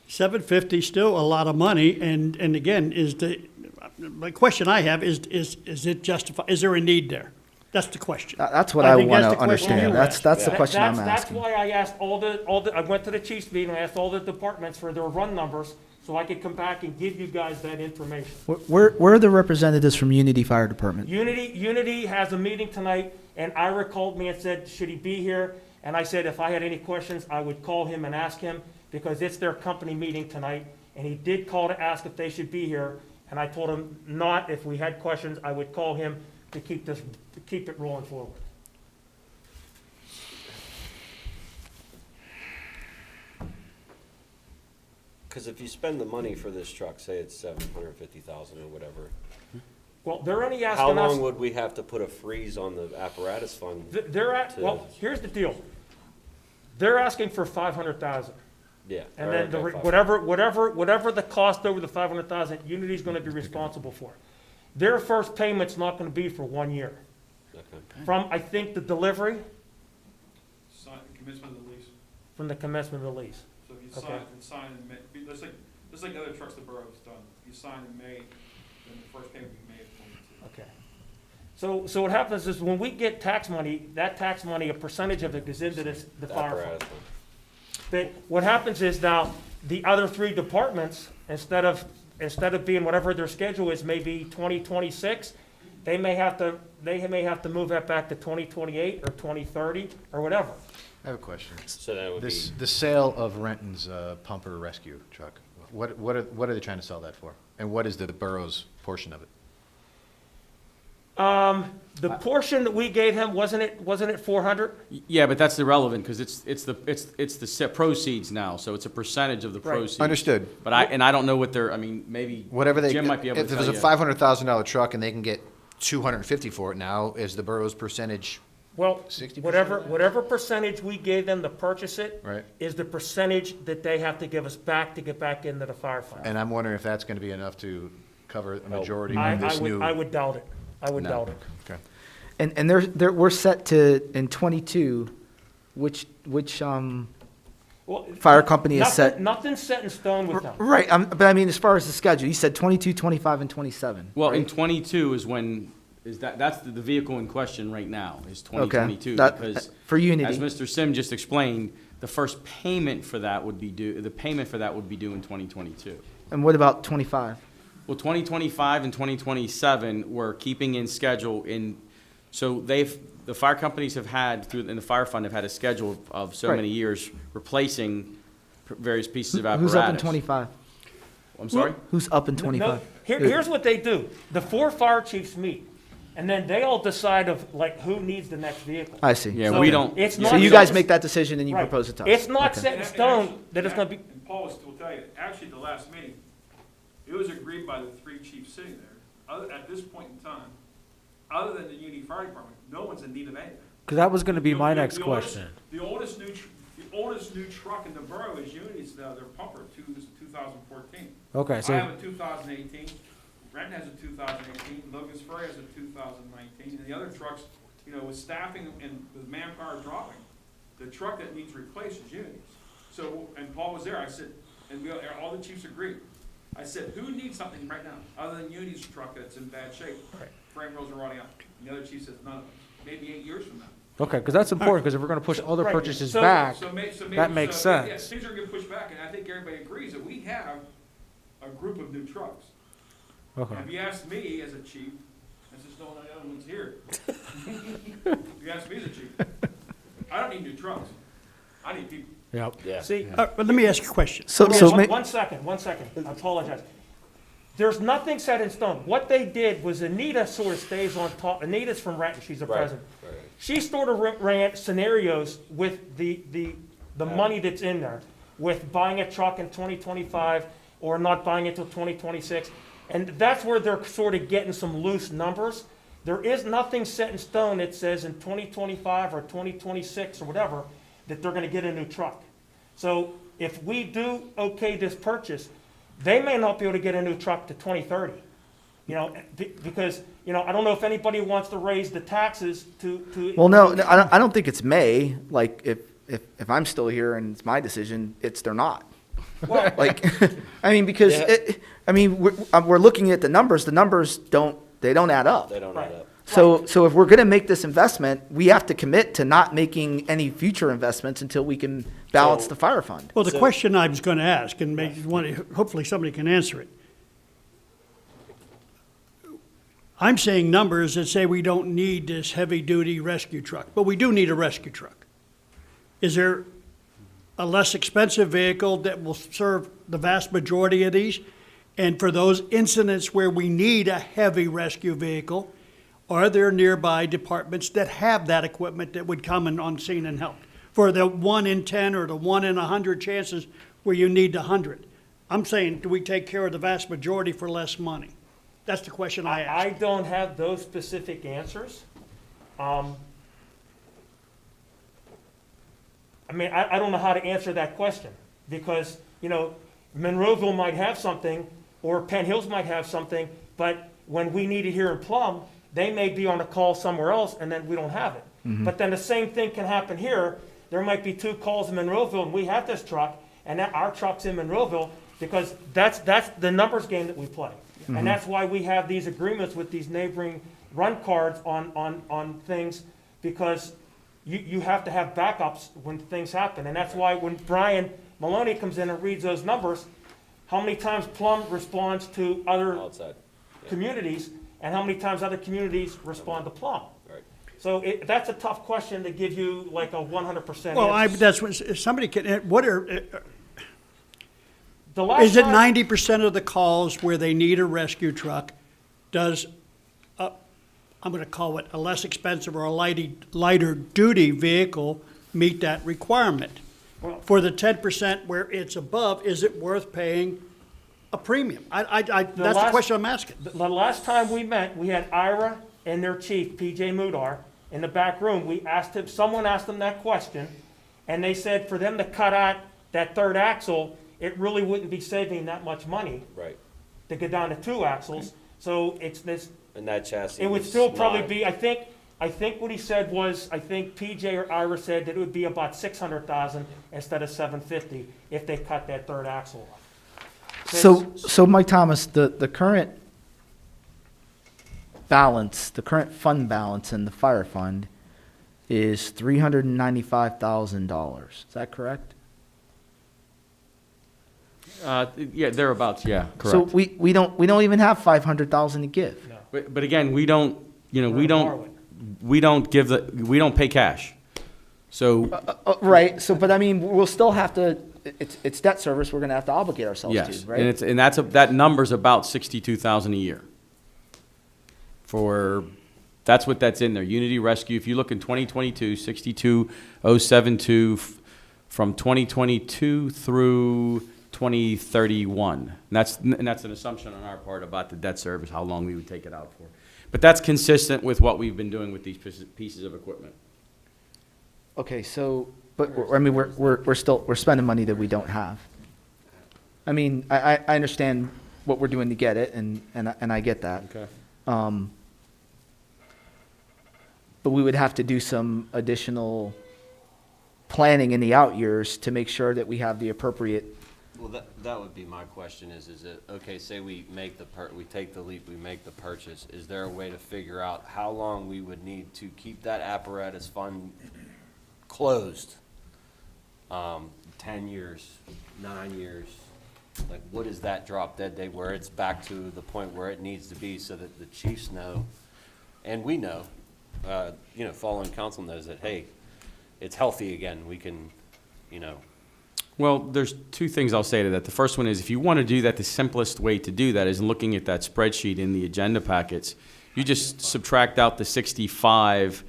C: 750, still a lot of money, and again, my question I have is it justified, is there a need there? That's the question.
A: That's what I
C: think
A: want
C: that's
A: to
C: the question
A: understand.
C: you
A: That's
C: asked.
A: the question I'm
H: That's
A: asking.
H: why I asked I went to the chief's meeting, I asked all the departments for their run numbers, so I could come back and give you guys that information.
A: Where are the representatives from Unity Fire Department?
H: Unity has a meeting tonight, and Ira called me and said, should he be here? And I said, if I had any questions, I would call him and ask him, because it's their company meeting tonight. And he did call to ask if they should be here, and I told him not. If we had questions, I would call him to keep it rolling forward.
G: Because if you spend the money for this truck, say it's 750,000 or whatever,
H: Well, they're only
G: how
H: asking us.
G: long would we have to put a freeze on the apparatus fund?
H: They're at, well, here's the deal. They're asking for 500,000.
G: Yeah.
H: And then
G: okay, fine.
H: whatever the cost over the 500,000, Unity's gonna be responsible for. Their first payment's not gonna be for 1 year.
G: Okay.
H: From, I think, the delivery,
I: Sign, commencement of the lease.
H: from the commencement of the lease.
I: So if you
H: Okay.
I: sign in May, just like the other trucks the borough's done. You sign in May, then the first payment will be May of '22.
H: Okay. So what happens is when we get tax money, that tax money, a percentage of it goes into the
G: The
H: fire fund.
G: apparatus fund.
H: But what happens is now, the other three departments, instead of being whatever their schedule is, maybe 2026, they may have to move that back to 2028 or 2030 or whatever.
E: I have a question.
G: So that would be,
E: The sale of Renton's pumper rescue truck, what are they trying to sell that for? And what is the borough's portion of it?
H: The portion that we gave him, wasn't it 400?
B: Yeah, but that's irrelevant, because it's the proceeds now, so it's a percentage of the
H: Right.
B: proceeds.
E: Understood.
B: But I don't know what they're, I mean, maybe
E: Whatever they,
B: Jim might be able to
E: if
B: tell
E: it was a
B: you.
E: $500,000 truck and they can get 250 for it now, is the borough's percentage,
H: Well,
E: 60%
H: whatever percentage we gave them to purchase it
E: right?
H: is the percentage that they have to give us back to get back into the fire fund.
E: And I'm wondering if that's going to be enough to cover a majority
H: I
E: of this new.
H: would doubt it. I would
B: No.
H: doubt it.
E: Okay.
A: And we're set to, in '22, which
H: Well,
A: fire company is set?
H: Nothing's set in stone with them.
A: Right, but I mean, as far as the schedule, you said 22, 25, and 27.
B: Well, in
A: right?
B: '22 is when, that's the vehicle in question right now, is
A: Okay,
B: 2022.
A: that-
B: Because,
A: for
B: as
A: Unity.
B: Mr. Sim just explained, the first payment for that would be due, the payment for that would be due in 2022.
A: And what about 25?
B: Well, 2025 and 2027, we're keeping in schedule so the fire companies have had, in the fire fund, have had a schedule of so
A: Right.
B: many years replacing various pieces of apparatus.
A: Who's up in 25?
B: I'm sorry?
A: Who's up in
H: No,
A: 25?
H: here's what they do. The 4 fire chiefs meet, and then they all decide who needs the next vehicle.
A: I see.
B: Yeah,
H: So
B: we don't.
H: it's
A: So
H: not
A: you
H: set
A: guys
H: in-
A: make that decision and you
H: Right.
A: propose it to us?
H: It's not
A: Okay.
H: set in
I: And
H: stone that it's gonna be,
I: And Paul will tell you, actually, at the last meeting, it was agreed by the 3 chiefs sitting there. At this point in time, other than the Unity Fire Department, no one's in need of anything.
D: Because that was going to be my
I: The-
D: next
I: the oldest-
D: question.
I: The oldest new truck in the borough is Unity's, their pumper, 2014.
D: Okay,
I: I
D: so,
I: have a 2018, Renton has a 2018, Logan's Ferry has a 2019, and the other trucks, with staffing and with manpower dropping, the truck that needs replaced is Unity's. So, and Paul was there, I said, and all the chiefs agreed. I said, who needs something right now, other than Unity's truck that's in bad shape?
H: Right.
I: Frame rails are rotting out. And the other chief says, none of them, maybe 8 years from now.
D: okay, because that's important, because if we're going to push other
H: Right.
D: purchases
H: So-
D: back,
I: So
D: that makes sense.
I: Yeah, things are gonna push back, and I think everybody agrees that we have a group of new trucks.
D: okay.
I: If you ask me as a chief, and since no one of the other one's here, if you ask me as a chief, I don't need new trucks. I need people.
D: Yep.
G: yeah.
H: see,
C: But let me ask you a question.
A: So,
H: Okay,
A: so
H: one-
A: ma-
H: one second, I apologize. There's nothing set in stone. What they did was Anita sort of stays on top. Anita's from Renton, she's the
G: Right,
H: president.
G: right.
H: She sort of ran scenarios with the money that's in there, with buying a truck in 2025 or not buying it till 2026. And that's where they're sort of getting some loose numbers. There is nothing set in stone that says in 2025 or 2026 or whatever, that they're gonna get a new truck. So if we do okay this purchase, they may not be able to get a new truck to 2030. You know, because, you know, I don't know if anybody wants to raise the taxes to.
A: Well, no, I don't think it's May. Like, if I'm still here and it's my decision, they're not.
H: Well,
A: Like, I mean, because, we're looking at the numbers. The numbers don't add up.
G: They don't add up.
A: So if we're gonna make this investment, we have to commit to not making any future investments until we can balance
G: So-
A: the fire fund.
C: Well, the question I was going to ask, and hopefully somebody can answer it. I'm saying numbers that say we don't need this heavy-duty rescue truck, but we do need a rescue truck. Is there a less expensive vehicle that will serve the vast majority of these? And for those incidents where we need a heavy rescue vehicle, are there nearby departments that have that equipment that would come in on scene and help? For the 1 in 10 or the 1 in 100 chances where you need 100. I'm saying, do we take care of the vast majority for less money? That's the question I
H: I
C: asked.
H: don't have those specific answers. I mean, I don't know how to answer that question, because, you know, Monroeville might have something, or Penn Hills might have something, but when we need it here in Plum, they may be on a call somewhere else, and then we don't have it. But then the same thing can happen here. There might be 2 calls in Monroeville, and we have this truck, and now our truck's in Monroeville, because that's the numbers game that we play. And that's why we have these agreements with these neighboring run cards on things, because you have to have backups when things happen. And that's why when Brian Maloney comes in and reads those numbers, how many times Plum responds to other
G: Outside.
H: communities, and how many times other communities respond to Plum.
G: Right.
H: So that's a tough question to give you like a 100%
C: Well,
H: answer.
C: that's what, if somebody can,
H: The last
C: is it
H: time-
C: 90% of the calls where they need a rescue truck, does, I'm gonna call it a less expensive or a lighter duty vehicle meet that requirement?
H: Well-
C: For the 10% where it's above, is it worth paying a premium? That's the
H: last-
C: question I'm asking.
H: The last time we met, we had Ira and their chief, PJ Mudar, in the back room. Someone asked them that question, and they said for them to cut out that third axle, it really wouldn't be saving that much money
G: Right.
H: to go down to 2 axles. So it's this,
G: And that chassis.
H: it would
G: is
H: still probably
G: not-
H: be, I think what he said was, I think PJ or Ira said that it would be about 600,000 instead of 750 if they cut that third axle off.
A: So Mike Thomas, the current balance, the current fund balance in the fire fund is $395,000. Is that correct?
B: Yeah, thereabouts, yeah,
A: So
B: correct.
A: we don't even have 500,000 to give.
B: But again, we don't, you know,
H: We're gonna borrow it.
B: we don't pay cash. So,
A: Right, so, but I mean, we'll still have to, it's debt service we're gonna have to obligate ourselves
B: yes,
A: to,
B: and
A: right?
B: that number's about 62,000 a year. That's what that's in there, Unity Rescue, if you look in 2022, 62,072 from 2022 through 2031. And that's an assumption on our part about the debt service, how long we would take it out for. But that's consistent with what we've been doing with these pieces of equipment.
A: Okay, so, but, I mean, we're spending money that we don't have. I mean, I understand what we're doing to get it, and I get that.
B: Okay.
A: But we would have to do some additional planning in the out years to make sure that we have the appropriate.
G: Well, that would be my question is it, okay, say we make we take the leap, we make the purchase, is there a way to figure out how long we would need to keep that apparatus fund closed? 10 years, 9 years? Like, what is that drop dead date where it's back to the point where it needs to be so that the chiefs know, and we know, you know, following council knows that, hey, it's healthy again, we can, you know.
B: Well, there's 2 things I'll say to that. The first one is if you want to do that, the simplest way to do that is looking at that spreadsheet in the agenda packets. You just subtract out the 65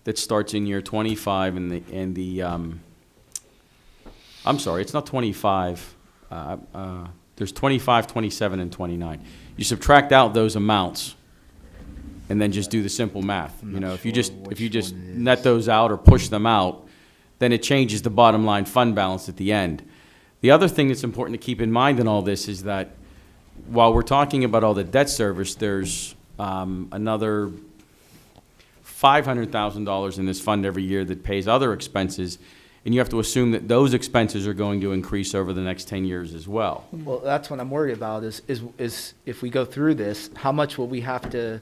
B: that starts in year 25 and the I'm sorry, it's not 25. There's 25, 27, and 29. You subtract out those amounts and then just do the simple math. You know, if you just net those out or push them out, then it changes the bottom line fund balance at the end. The other thing that's important to keep in mind in all this is that while we're talking about all the debt service, there's another $500,000 in this fund every year that pays other expenses, and you have to assume that those expenses are going to increase over the next 10 years as well.
A: Well, that's what I'm worried about is if we go through this, how much will we have to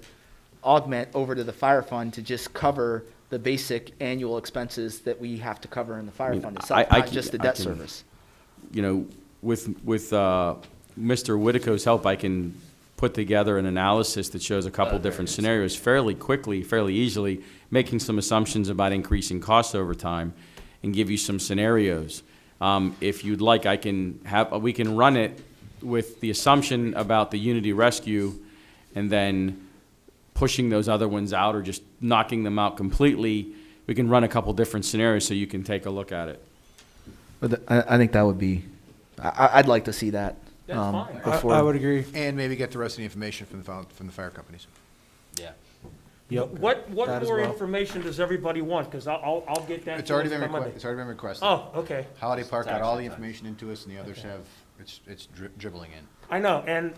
A: augment over to the fire fund to just cover the basic annual expenses that we have to cover in the fire fund itself,
B: I
A: not
B: can-
A: just the
B: I
A: debt
B: can-
A: service?
B: You know, with Mr. Whitaco's help, I can put together an analysis that shows a couple different scenarios fairly quickly, fairly easily, making some assumptions about increasing costs over time, and give you some scenarios. If you'd like, we can run it with the assumption about the Unity Rescue, and then pushing those other ones out or just knocking them out completely. We can run a couple different scenarios so you can take a look at it.
A: But I think that would be, I'd like to see that.
H: That's fine.
A: Before.
D: I would agree.
E: And maybe get the rest of the information from the fire companies.
G: Yeah.
D: Yep.
H: What
D: That as
H: more
D: well.
H: information does everybody want? Because I'll get that.
E: It's
H: to
E: already
H: us
E: been
H: by Monday.
E: requested.
H: Oh, okay.
E: Holiday Park got all the information into us, and the others have, it's dribbling in.
H: I know, and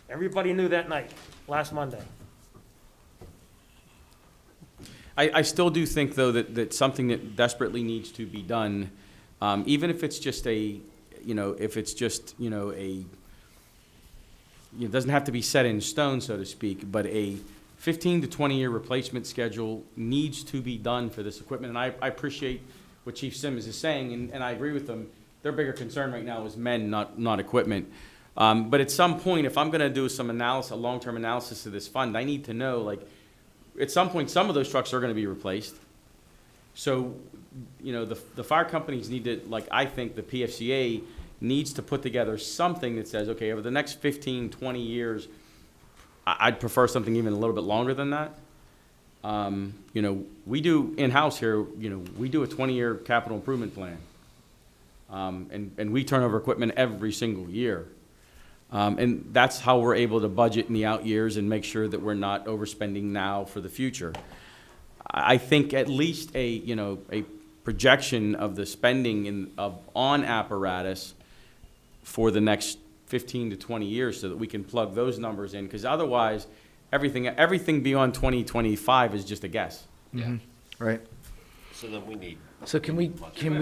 H: everybody knew that night, last Monday.
B: I still do think, though, that something that desperately needs to be done, even if it's just it doesn't have to be set in stone, so to speak, but a 15 to 20-year replacement schedule needs to be done for this equipment. And I appreciate what Chief Simmons is saying, and I agree with them. Their bigger concern right now is men, not equipment. But at some point, if I'm going to do some analysis, a long-term analysis of this fund, I need to know, like, at some point, some of those trucks are going to be replaced. So, the fire companies need to, like, I think the PFCA needs to put together something that says, okay, over the next 15, 20 years, I'd prefer something even a little bit longer than that. We do in-house here, we do a 20-year capital improvement plan. And we turn over equipment every single year. And that's how we're able to budget in the out years and make sure that we're not overspending now for the future. I think at least a projection of the spending on apparatus for the next 15 to 20 years so that we can plug those numbers in, because otherwise everything beyond 2025 is just a guess.
G: Yeah.
A: Right.
G: So then we need.
A: So can we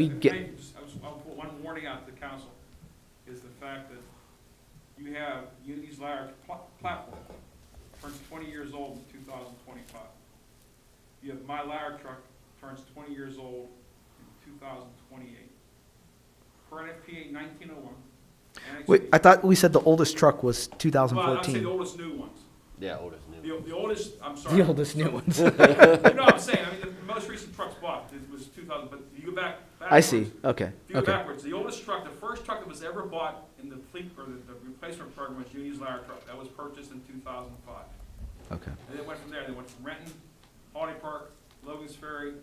A: get,
I: I'll put one warning out to the council, is the fact that you have Unity's ladder platform, turns 20 years old in 2025. You have my ladder truck, turns 20 years old in 2028. Current FPA 1901.
A: wait, I thought we said the oldest truck was
I: Well, I'd say
A: 2014.
I: the oldest new ones.
G: Yeah, oldest new.
I: The oldest, I'm sorry.
A: The oldest new ones.
I: You know what I'm saying? I mean, the most recent trucks bought, it was 2000, but you go back.
A: I see,
I: backwards.
A: okay,
I: If you go
A: okay.
I: backwards, the oldest truck, the first truck that was ever bought in the fleet, or the replacement program was Unity's ladder truck. That was purchased in 2005.
A: Okay.
I: And it went from there, they went from Renton, Holiday Park, Logan's Ferry,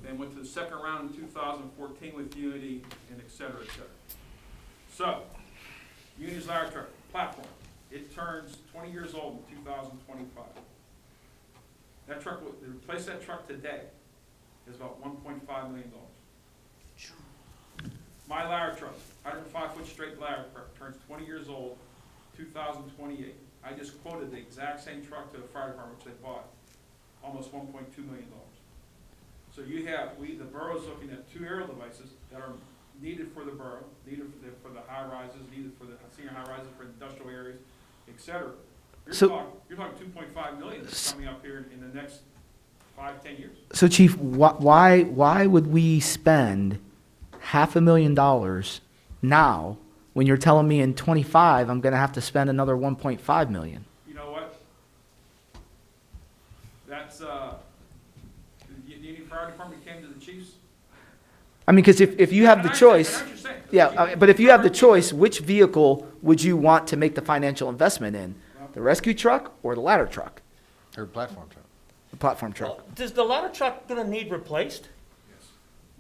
I: then went to the second round in 2014 with Unity, and et cetera, et cetera. So, Unity's ladder truck, platform, it turns 20 years old in 2025. That truck, to replace that truck today is about $1.5 million. My ladder truck, 105-foot straight ladder truck, turns 20 years old, 2028. I just quoted the exact same truck to the fire department, which they bought, almost $1.2 million. So you have, the borough's looking at 2 aerial devices that are needed for the borough, needed for the high rises, needed for the senior high rises, for industrial areas, et cetera. You're talking 2.5 million that's coming up here in the next 5-10 years.
A: So Chief, why would we spend $500,000 now when you're telling me in 25 I'm gonna have to spend another 1.5 million?
I: You know what? That's, the Union Fire Department came to the chiefs.
A: I mean, because if you have the
I: I know
A: choice,
I: what you're saying.
A: yeah, but if you have the choice, which vehicle would you want to make the financial investment in? The rescue truck or the ladder truck?
E: Or platform truck.
A: The platform truck?
H: Well, is the ladder truck gonna need replaced?
I: Yes.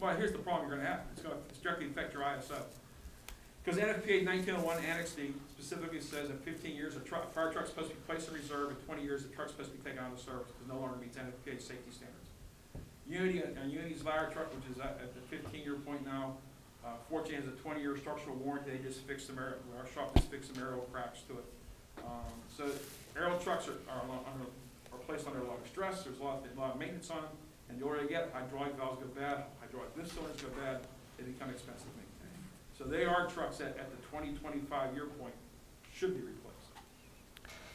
I: Well, here's the problem you're gonna have. It's directly affect your ISO. Because NFPA 1901 Annex D specifically says in 15 years, fire truck's supposed to be placed in reserve, in 20 years, the truck's supposed to be taken out of service, because no longer meets NFPA safety standards. Unity, Unity's ladder truck, which is at the 15-year point now, fortunately has a 20-year structural warranty. They just fixed some our shop just fixed some aerial cracks to it. So aerial trucks are placed under a lot of stress. There's a lot of maintenance on them, and the older they get, hydraulic valves go bad, hydraulic lift cylinders go bad, they become expensive to maintain. So they are trucks that at the 20-25 year point should be replaced.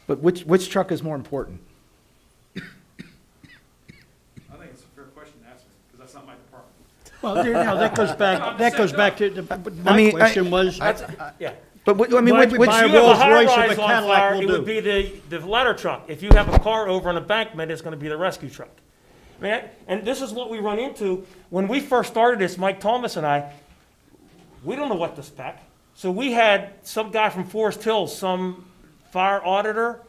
A: But which truck is more important?
I: I think it's a fair question to ask me, because that's not my department.
C: Well, you know, that goes back to, my
A: mean,
C: question was,
H: Yeah.
A: But I mean,
C: Why we buy
H: If
C: a
H: you have a
C: Rolls
H: high
C: Royce if
H: rise
C: a
H: on
C: Cadillac
H: fire,
C: will
H: it
C: do.
H: would be the ladder truck. If you have a car over an embankment, it's gonna be the rescue truck. I mean, and this is what we run into. When we first started this, Mike Thomas and I, we don't know what to spec. So we had some guy from Forest Hills, some fire auditor,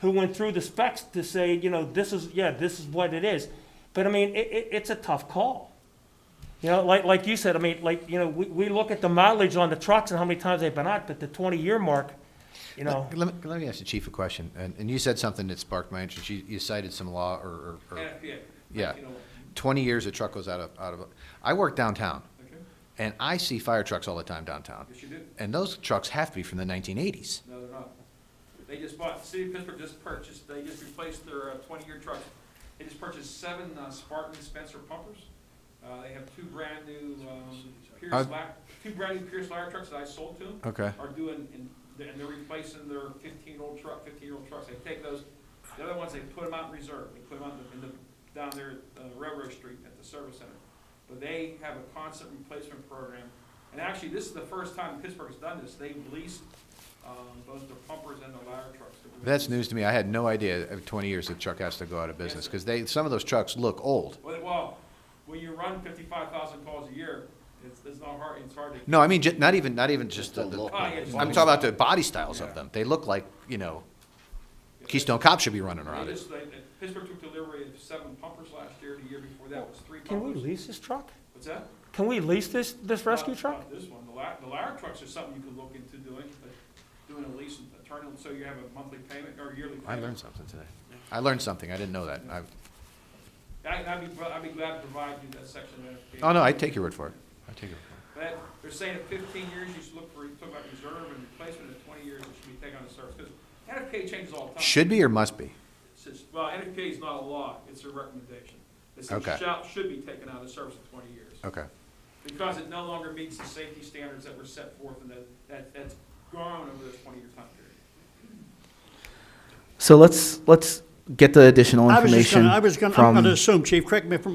H: who went through the specs to say, you know, this is what it is. But I mean, it's a tough call. You know, like you said, I mean, like, you know, we look at the mileage on the trucks and how many times they've been out, but the 20-year mark, you know.
E: Let me ask the chief a question, and you said something that sparked my interest. You cited some law or
I: NFPA.
E: yeah,
I: 1901.
E: 20 years a truck goes out of. I work downtown,
I: Okay,
E: and I see fire trucks all the time downtown,
I: yes, you do.
E: and those trucks have to be from the 1980s.
I: No, they're not. They just bought, the city of Pittsburgh just purchased, they just replaced their 20-year trucks. They just purchased 7 Spartan Spencer pumpers. They have 2 brand new Pierce ladder trucks that I sold to them.
E: Okay.
I: Are doing, and they're replacing their 15-year-old trucks. They take those, the other ones, they put them out in reserve. They put them out down there at Railroad Street at the service center. But they have a constant replacement program. And actually, this is the first time Pittsburgh has done this. They've leased both the pumpers and the ladder trucks.
E: That's news to me. I had no idea of 20 years the truck has to go out of business, because some of those trucks look old.
I: Well, when you run 55,000 calls a year, it's not hard, it's hard to.
E: No, I mean, not even just
G: Just the look.
I: Oh, yeah, just
E: I'm
I: the
E: talking about
I: look.
E: the body styles of them. They look like, Keystone Cops should be running around it.
I: Pittsburgh took delivery of 7 pumpers last year. The year before that was 3
H: Can we
I: pumpers.
H: lease this truck?
I: What's that?
H: Can we lease this rescue
I: Not-
H: truck?
I: not this one. The ladder trucks are something you could look into doing, but doing a lease and turning them so you have a monthly payment or yearly payment.
E: I learned something today. I learned something. I didn't know that.
I: I'd be glad to provide you that section of NFPA.
E: Oh, no, I take your word for it. I take your word for it.
I: But they're saying at 15 years, you should look for, you talk about reserve and replacement, at 20 years, it should be taken on the service. Because NFPA changes all the time.
E: Should be or must be?
I: Well, NFPA is not a law, it's a recommendation. It says
E: Okay.
I: should be taken out of service at 20 years.
E: Okay.
I: Because it no longer meets the safety standards that were set forth and that's grown over this 20-year time period.
A: So let's get the additional information
C: I'm
A: from.
C: gonna assume, Chief, correct me if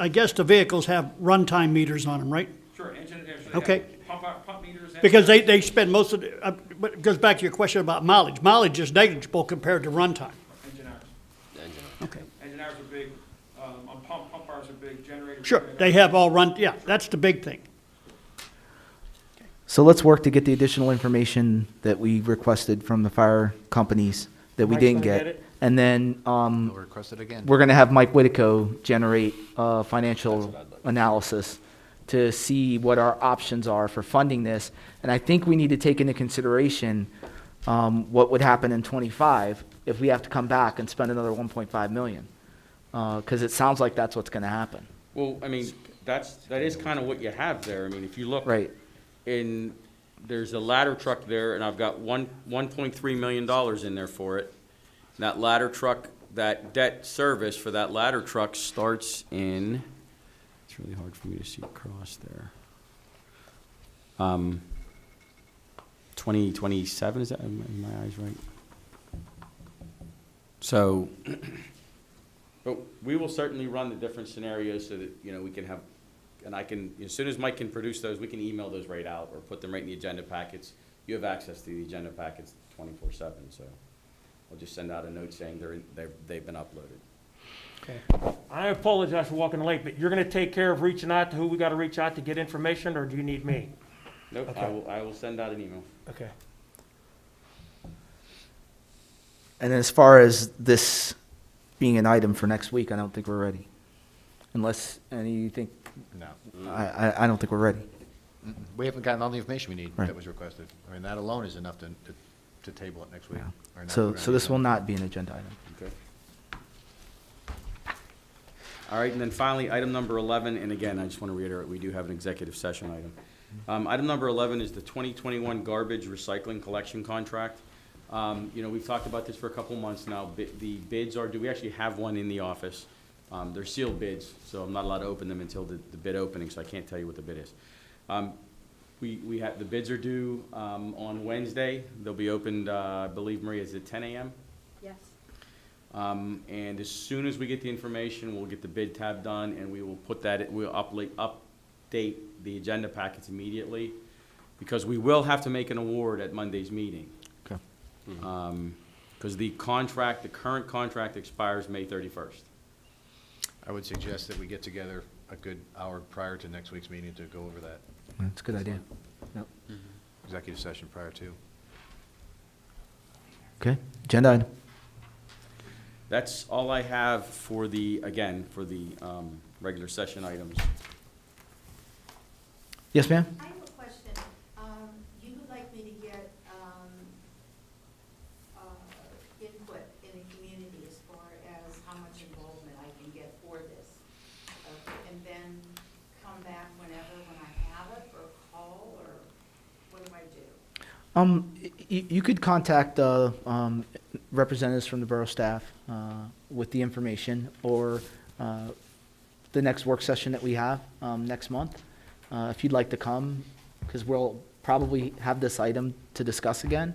C: I guess the vehicles have runtime meters on them, right?
I: Sure, engine,
C: Okay.
I: pump meters.
C: Because they spend most of the, but it goes back to your question about mileage. Mileage is negligible compared to runtime.
I: Engine hours.
C: Okay.
I: Engine hours are big, on pump hours are big, generators.
C: Sure, they have all yeah, that's the big thing.
A: So let's work to get the additional information that we requested from the fire companies that we
H: Mike's
A: didn't
H: gonna get
A: get.
H: it.
A: And then
E: I'll request it again.
A: we're going to have Mike Whitico generate a financial
G: That's what I'd like.
A: analysis to see what our options are for funding this. And I think we need to take into consideration what would happen in '25 if we have to come back and spend another 1.5 million. Because it sounds like that's what's going to happen.
B: Well, I mean, that is kind of what you have there. I mean, if you look.
A: Right.
B: There's a ladder truck there, and I've got $1.3 million in there for it. And that ladder truck, that debt service for that ladder truck starts in, it's really hard for me to see across there. 2027, is that, in my eyes right? So, but we will certainly run the different scenarios so that, we can have, and I can, as soon as Mike can produce those, we can email those right out or put them right in the agenda packets. You have access to the agenda packets 24/7, so I'll just send out a note saying they've been uploaded.
H: Okay. I apologize for walking late, but you're gonna take care of reaching out to who we gotta reach out to get information, or do you need me?
B: Nope,
H: Okay.
B: I will send out an email.
H: Okay.
A: And as far as this being an item for next week, I don't think we're ready. Unless, you think,
E: No.
A: I don't think we're ready.
E: We haven't gotten all the information we need
A: Right.
E: that was requested. I mean, that alone is enough to table it next week. Or not
A: So
E: put it on
A: so
E: the
A: this will
E: agenda.
A: not be an agenda item.
B: Okay. All right, and then finally, item number 11, and again, I just want to reiterate, we do have an executive session item. Item number 11 is the 2021 garbage recycling collection contract. We've talked about this for a couple months now. The bids are due. We actually have one in the office. They're sealed bids, so I'm not allowed to open them until the bid opening, so I can't tell you what the bid is. We have, the bids are due on Wednesday. They'll be opened, I believe, Maria, is it 10 a.m.?
F: Yes.
B: And as soon as we get the information, we'll get the bid tab done, and we will put that, we'll update the agenda packets immediately, because we will have to make an award at Monday's meeting.
A: Okay.
B: Because the current contract expires May 31st.
E: I would suggest that we get together a good hour prior to next week's meeting to go over that
A: That's a good idea. Yep.
E: executive session prior to.
A: Okay, agenda item.
B: That's all I have for the regular session items.
A: Yes, ma'am?
F: I have a question. You would like me to get input in the community as far as how much involvement I can get for this. And then come back when I have it, or call, or what do I do?
A: You could contact representatives from the borough staff with the information, or the next work session that we have next month, if you'd like to come, because we'll probably have this item to discuss again,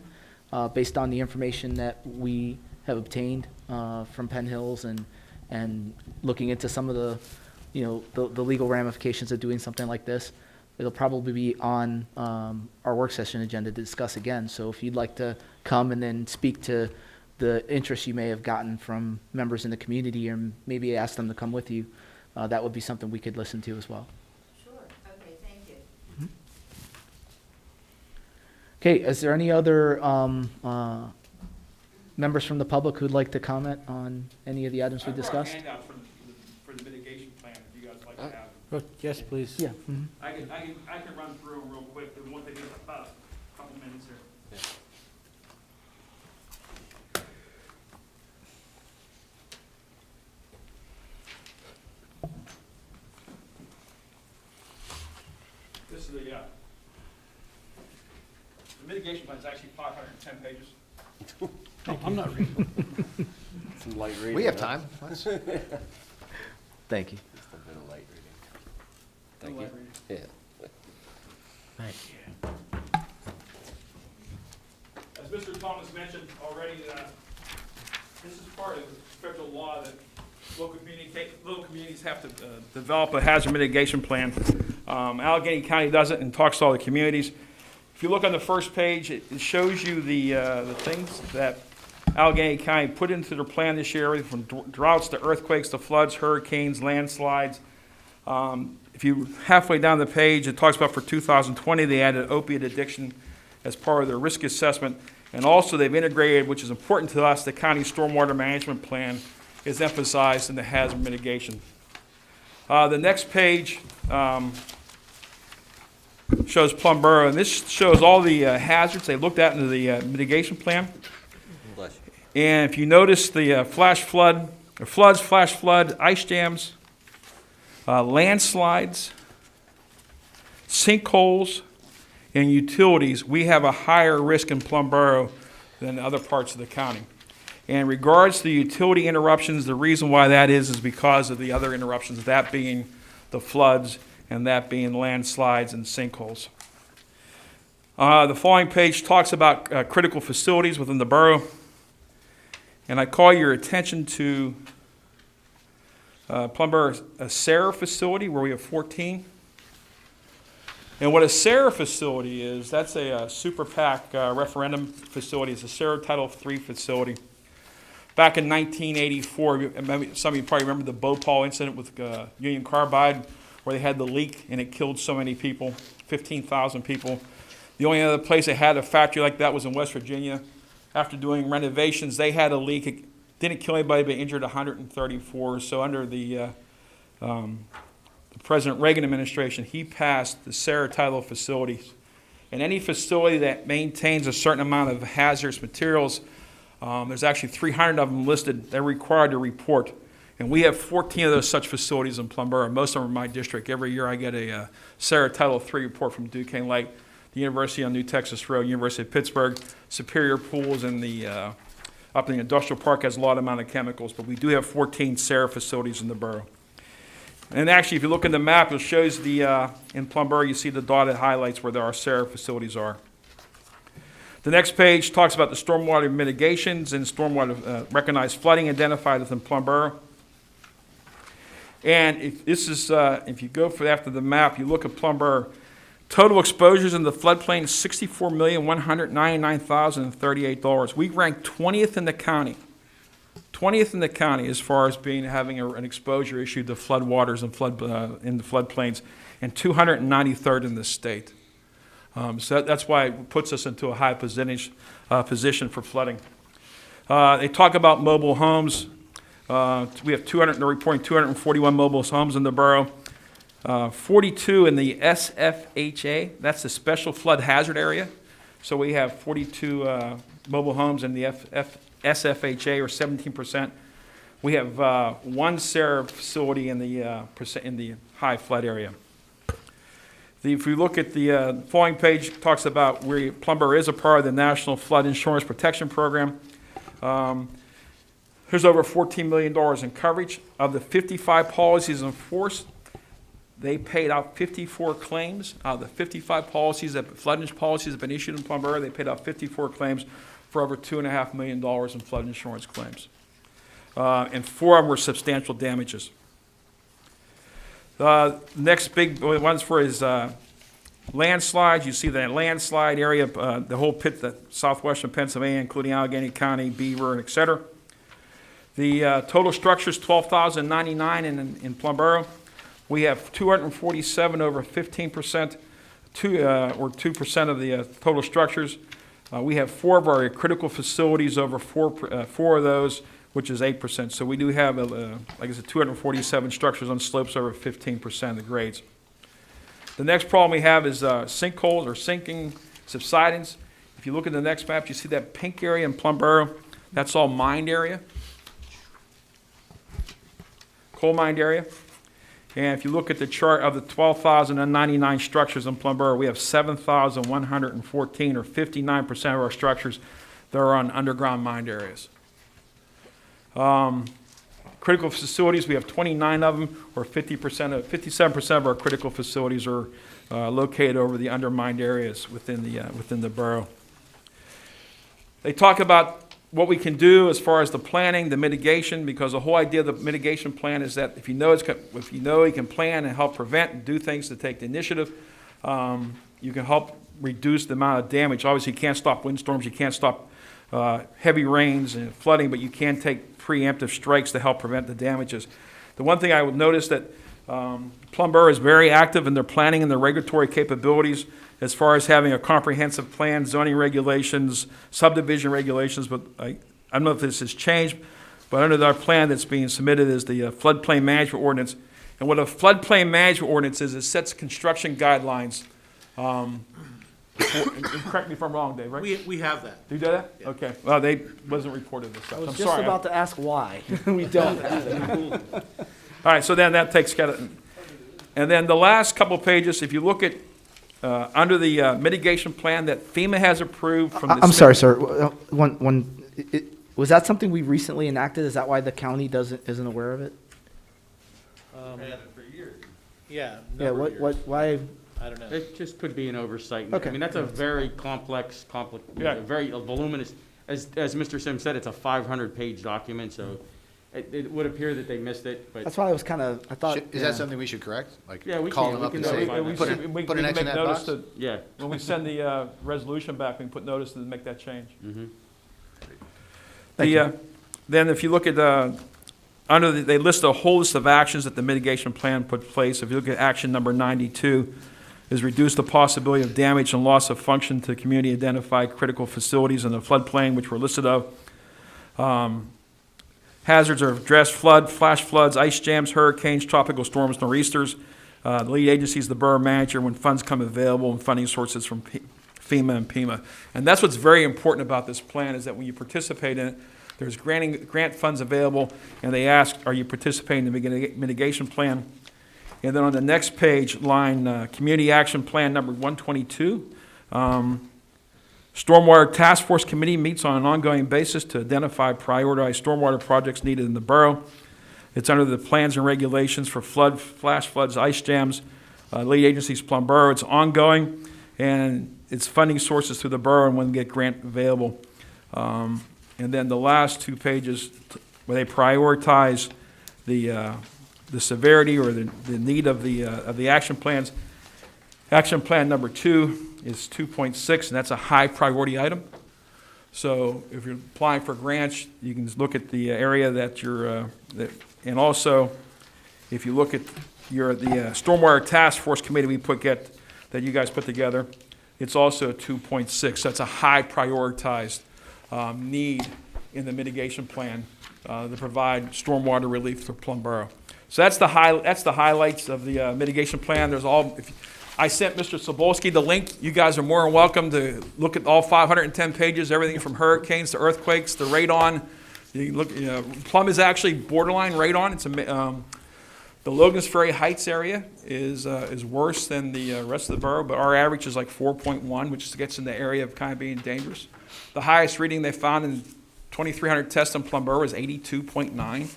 A: based on the information that we have obtained from Penn Hills and looking into some of the, the legal ramifications of doing something like this. It'll probably be on our work session agenda to discuss again. So if you'd like to come and then speak to the interest you may have gotten from members in the community, or maybe ask them to come with you, that would be something we could listen to as well.
F: Sure, okay, thank you.
A: Okay, is there any other members from the public who'd like to comment on any of the items we discussed?
I: I brought a handout for the mitigation plan, if you guys like to have.
D: Yes, please.
A: Yeah. Mhm.
I: I can run through them real quick, it won't take us about a couple minutes here. This is the mitigation plan is actually 510 pages.
C: Oh, I'm not reading.
G: Some light reading.
E: We have time. Let's-
A: Thank you.
G: Just a bit of light reading.
I: No
G: Thank
I: light
G: you.
I: reading.
G: Yeah.
D: Thank you.
I: As Mr. Thomas mentioned already, this is part of the federal law that local communities have to develop a hazard mitigation plan. Allegheny County does it and talks to all the communities. If you look on the first page, it shows you the things that Allegheny County put into their plan this year, everything from droughts to earthquakes to floods, hurricanes, landslides. If you halfway down the page, it talks about for 2020, they added opiate addiction as part of their risk assessment. And also they've integrated, which is important to us, the county stormwater management plan is emphasized in the hazard mitigation. The next page shows Plum Boro, and this shows all the hazards they looked at in the mitigation plan.
G: Bless you.
C: And if you notice the flash flood, ice jams, landslides, sinkholes, and utilities, we have a higher risk in Plum Boro than other parts of the county. In regards to the utility interruptions, the reason why that is because of the other interruptions, that being the floods and that being landslides and sinkholes. The following page talks about critical facilities within the borough. And I call your attention to Plum Boro's SARE facility, where we have 14. And what a SARE facility is, that's a super PAC referendum facility. It's a SARE Title III facility. Back in 1984, some of you probably remember the Bhopal incident with Union Carbide, where they had the leak and it killed so many people, 15,000 people. The only other place they had a factory like that was in West Virginia. After doing renovations, they had a leak. It didn't kill anybody, but injured 134. So under the President Reagan administration, he passed the SARE Title facilities. And any facility that maintains a certain amount of hazardous materials, there's actually 300 of them listed, they're required to report.
I: And we have 14 of those such facilities in Plum Boro. Most of them are in my district. Every year I get a Sarah Title III report from Duquesne Lake, the University on New Texas Road, University of Pittsburgh, Superior Pools, and up in the industrial park has a lot amount of chemicals, but we do have 14 Sarah facilities in the borough. And actually, if you look in the map, it shows in Plum Boro, you see the dotted highlights where our Sarah facilities are. The next page talks about the stormwater mitigations and stormwater recognized flooding identified within Plum Boro. And if you go after the map, you look at Plum Boro, total exposures in the floodplain, $64,199,038. We rank 20th in the county. 20th in the county as far as having an exposure issue to floodwaters and in the floodplains, and 293rd in the state. So that's why it puts us into a high position for flooding. They talk about mobile homes. We have they're reporting 241 mobile homes in the borough. 42 in the SFHA, that's the Special Flood Hazard Area. So we have 42 mobile homes in the SFHA, or 17%. We have one Sarah facility in the high flood area. If we look at the following page, it talks about where Plum Boro is a part of the National Flood Insurance Protection Program. There's over $14 million in coverage. Of the 55 policies in force, they paid out 54 claims. Out of the 55 flood insurance policies have been issued in Plum Boro, they paid out 54 claims for over $2.5 million in flood insurance claims. And 4 of them were substantial damages. Next big ones for is landslides. You see that landslide area, the whole the southwestern Pennsylvania, including Allegheny County, Beaver, and et cetera. The total structures, 12,099 in Plum Boro. We have 247 over 15%, or 2% of the total structures. We have 4 of our critical facilities over 4 of those, which is 8%. So we do have, like I said, 247 structures on slopes over 15% of the grades. The next problem we have is sinkholes or sinking subsidence. If you look at the next map, you see that pink area in Plum Boro. That's all mined area, coal mined area. And if you look at the chart of the 12,099 structures in Plum Boro, we have 7,114, or 59% of our structures that are on underground mined areas. Critical facilities, we have 29 of them, or 57% of our critical facilities are located over the undermined areas within the borough. They talk about what we can do as far as the planning, the mitigation, because the whole idea of the mitigation plan is that if you know you can plan and help prevent and do things to take the initiative, you can help reduce the amount of damage. Obviously, you can't stop windstorms, you can't stop heavy rains and flooding, but you can take preemptive strikes to help prevent the damages. The one thing I would notice that Plum Boro is very active in their planning and their regulatory capabilities as far as having a comprehensive plan, zoning regulations, subdivision regulations, but I don't know if this has changed, but under our plan that's being submitted is the floodplain management ordinance. And what a floodplain management ordinance is, it sets construction guidelines. Correct me if I'm wrong, Dave, right?
J: We have that.
I: Do you do that? Yeah. Okay. Well, they wasn't reported this stuff.
A: I was
I: I'm
A: just
I: sorry.
A: about to ask why. We don't do that.
I: All right, so then that takes care of it. And then the last couple of pages, if you look at under the mitigation plan that FEMA has approved from the...
A: I'm sorry, sir. Was that something we recently enacted? Is that why the county isn't aware of it?
J: Yeah.
A: Yeah, why?
J: I don't know.
B: It just could be an oversight.
A: Okay.
B: I mean, that's a very complex,
I: Yeah.
B: very voluminous, as Mr. Sims said, it's a 500-page document, so it would appear that they missed it, but.
A: That's why I was I thought.
E: Is that something we should correct? Like,
B: Yeah, we
E: call
B: can.
E: them
B: We
E: up
B: can
E: and say,
B: notify them.
E: put an X in
I: make
E: that
I: notice
E: box?
B: Yeah.
I: when we send the resolution back, we can put notice to make that change.
B: Mm-hmm.
I: Then if you look at they list a whole list of actions that the mitigation plan put in place. If you look at action number 92, is reduce the possibility of damage and loss of function to community identified critical facilities in the floodplain, which were listed of. Hazards are addressed: flood, flash floods, ice jams, hurricanes, tropical storms, nor'easters. The lead agency is the borough manager when funds come available and funding sources from FEMA and PEMA. And that's what's very important about this plan, is that when you participate in it, There's grant funds available, and they ask, are you participating in the mitigation plan? And then on the next page, line, Community Action Plan number 122, Stormwater Task Force Committee meets on an ongoing basis to identify prioritized stormwater projects needed in the borough. It's under the plans and regulations for flash floods, ice jams, lead agencies, Plum Boro. It's ongoing, and it's funding sources through the borough and when we get grant available. And then the last two pages, where they prioritize the severity or the need of the action plans. Action plan number 2 is 2.6, and that's a high priority item. So if you're applying for grants, you can look at the area that you're, and also if you look at the Stormwater Task Force Committee that you guys put together, it's also a 2.6. That's a high prioritized need in the mitigation plan to provide stormwater relief for Plum Boro. So that's the highlights of the mitigation plan. I sent Mr. Sobolski the link. You guys are more than welcome to look at all 510 pages, everything from hurricanes to earthquakes to radon. You can look. Plum is actually borderline radon. It's the Logan's Ferry Heights area is worse than the rest of the borough, but our average is like 4.1, which gets in the area of kind of being dangerous. The highest reading they found in 2,300 tests in Plum Boro is 82.9.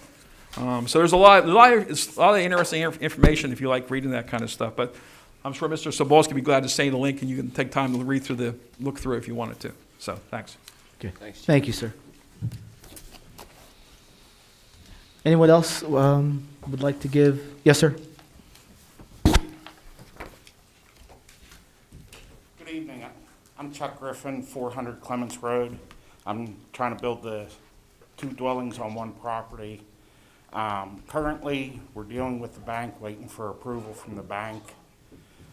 I: So there's a lot of interesting information if you like reading that kind of stuff. But I'm sure Mr. Sobolski would be glad to send you the link, and you can take time to look through it if you wanted to. So thanks.
A: Okay.
G: Thanks, Chief.
A: Thank you, sir. Anyone else would like to give? Yes, sir.
K: Good evening. I'm Chuck Griffin, 400 Clements Road. I'm trying to build the 2 dwellings on one property. Currently, we're dealing with the bank, waiting for approval from the bank.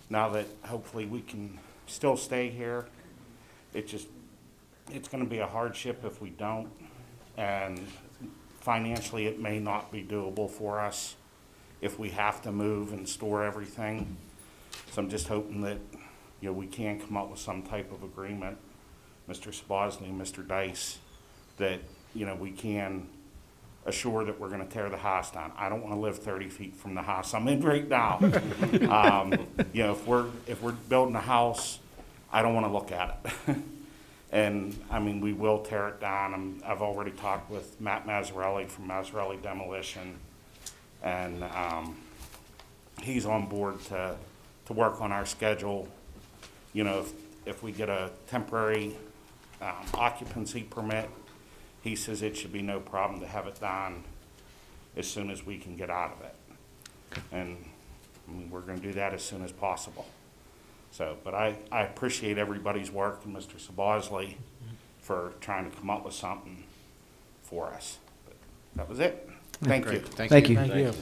K: Now that hopefully we can still stay here, it's going to be a hardship if we don't, and financially it may not be doable for us if we have to move and store everything. So I'm just hoping that we can come up with some type of agreement, Mr. Sabozny and Mr. Dice, that we can assure that we're going to tear the house down. I don't want to live 30 feet from the house I'm in right now. If we're building a house, I don't want to look at it. And I mean, we will tear it down. I've already talked with Matt Mazzarelli from Mazzarelli Demolition, and he's on board to work on our schedule. If we get a temporary occupancy permit, he says it should be no problem to have it done as soon as we can get out of it. And I mean, we're going to do that as soon as possible. So, but I appreciate everybody's work and Mr. Sabozny for trying to come up with something for us. But that was it. Thank you.
A: Thank you.
D: Thank you.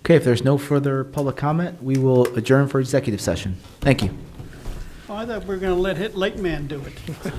A: Okay, if there's no further public comment, we will adjourn for executive session. Thank you.
C: Oh, I thought we were going to let Lake Man do it.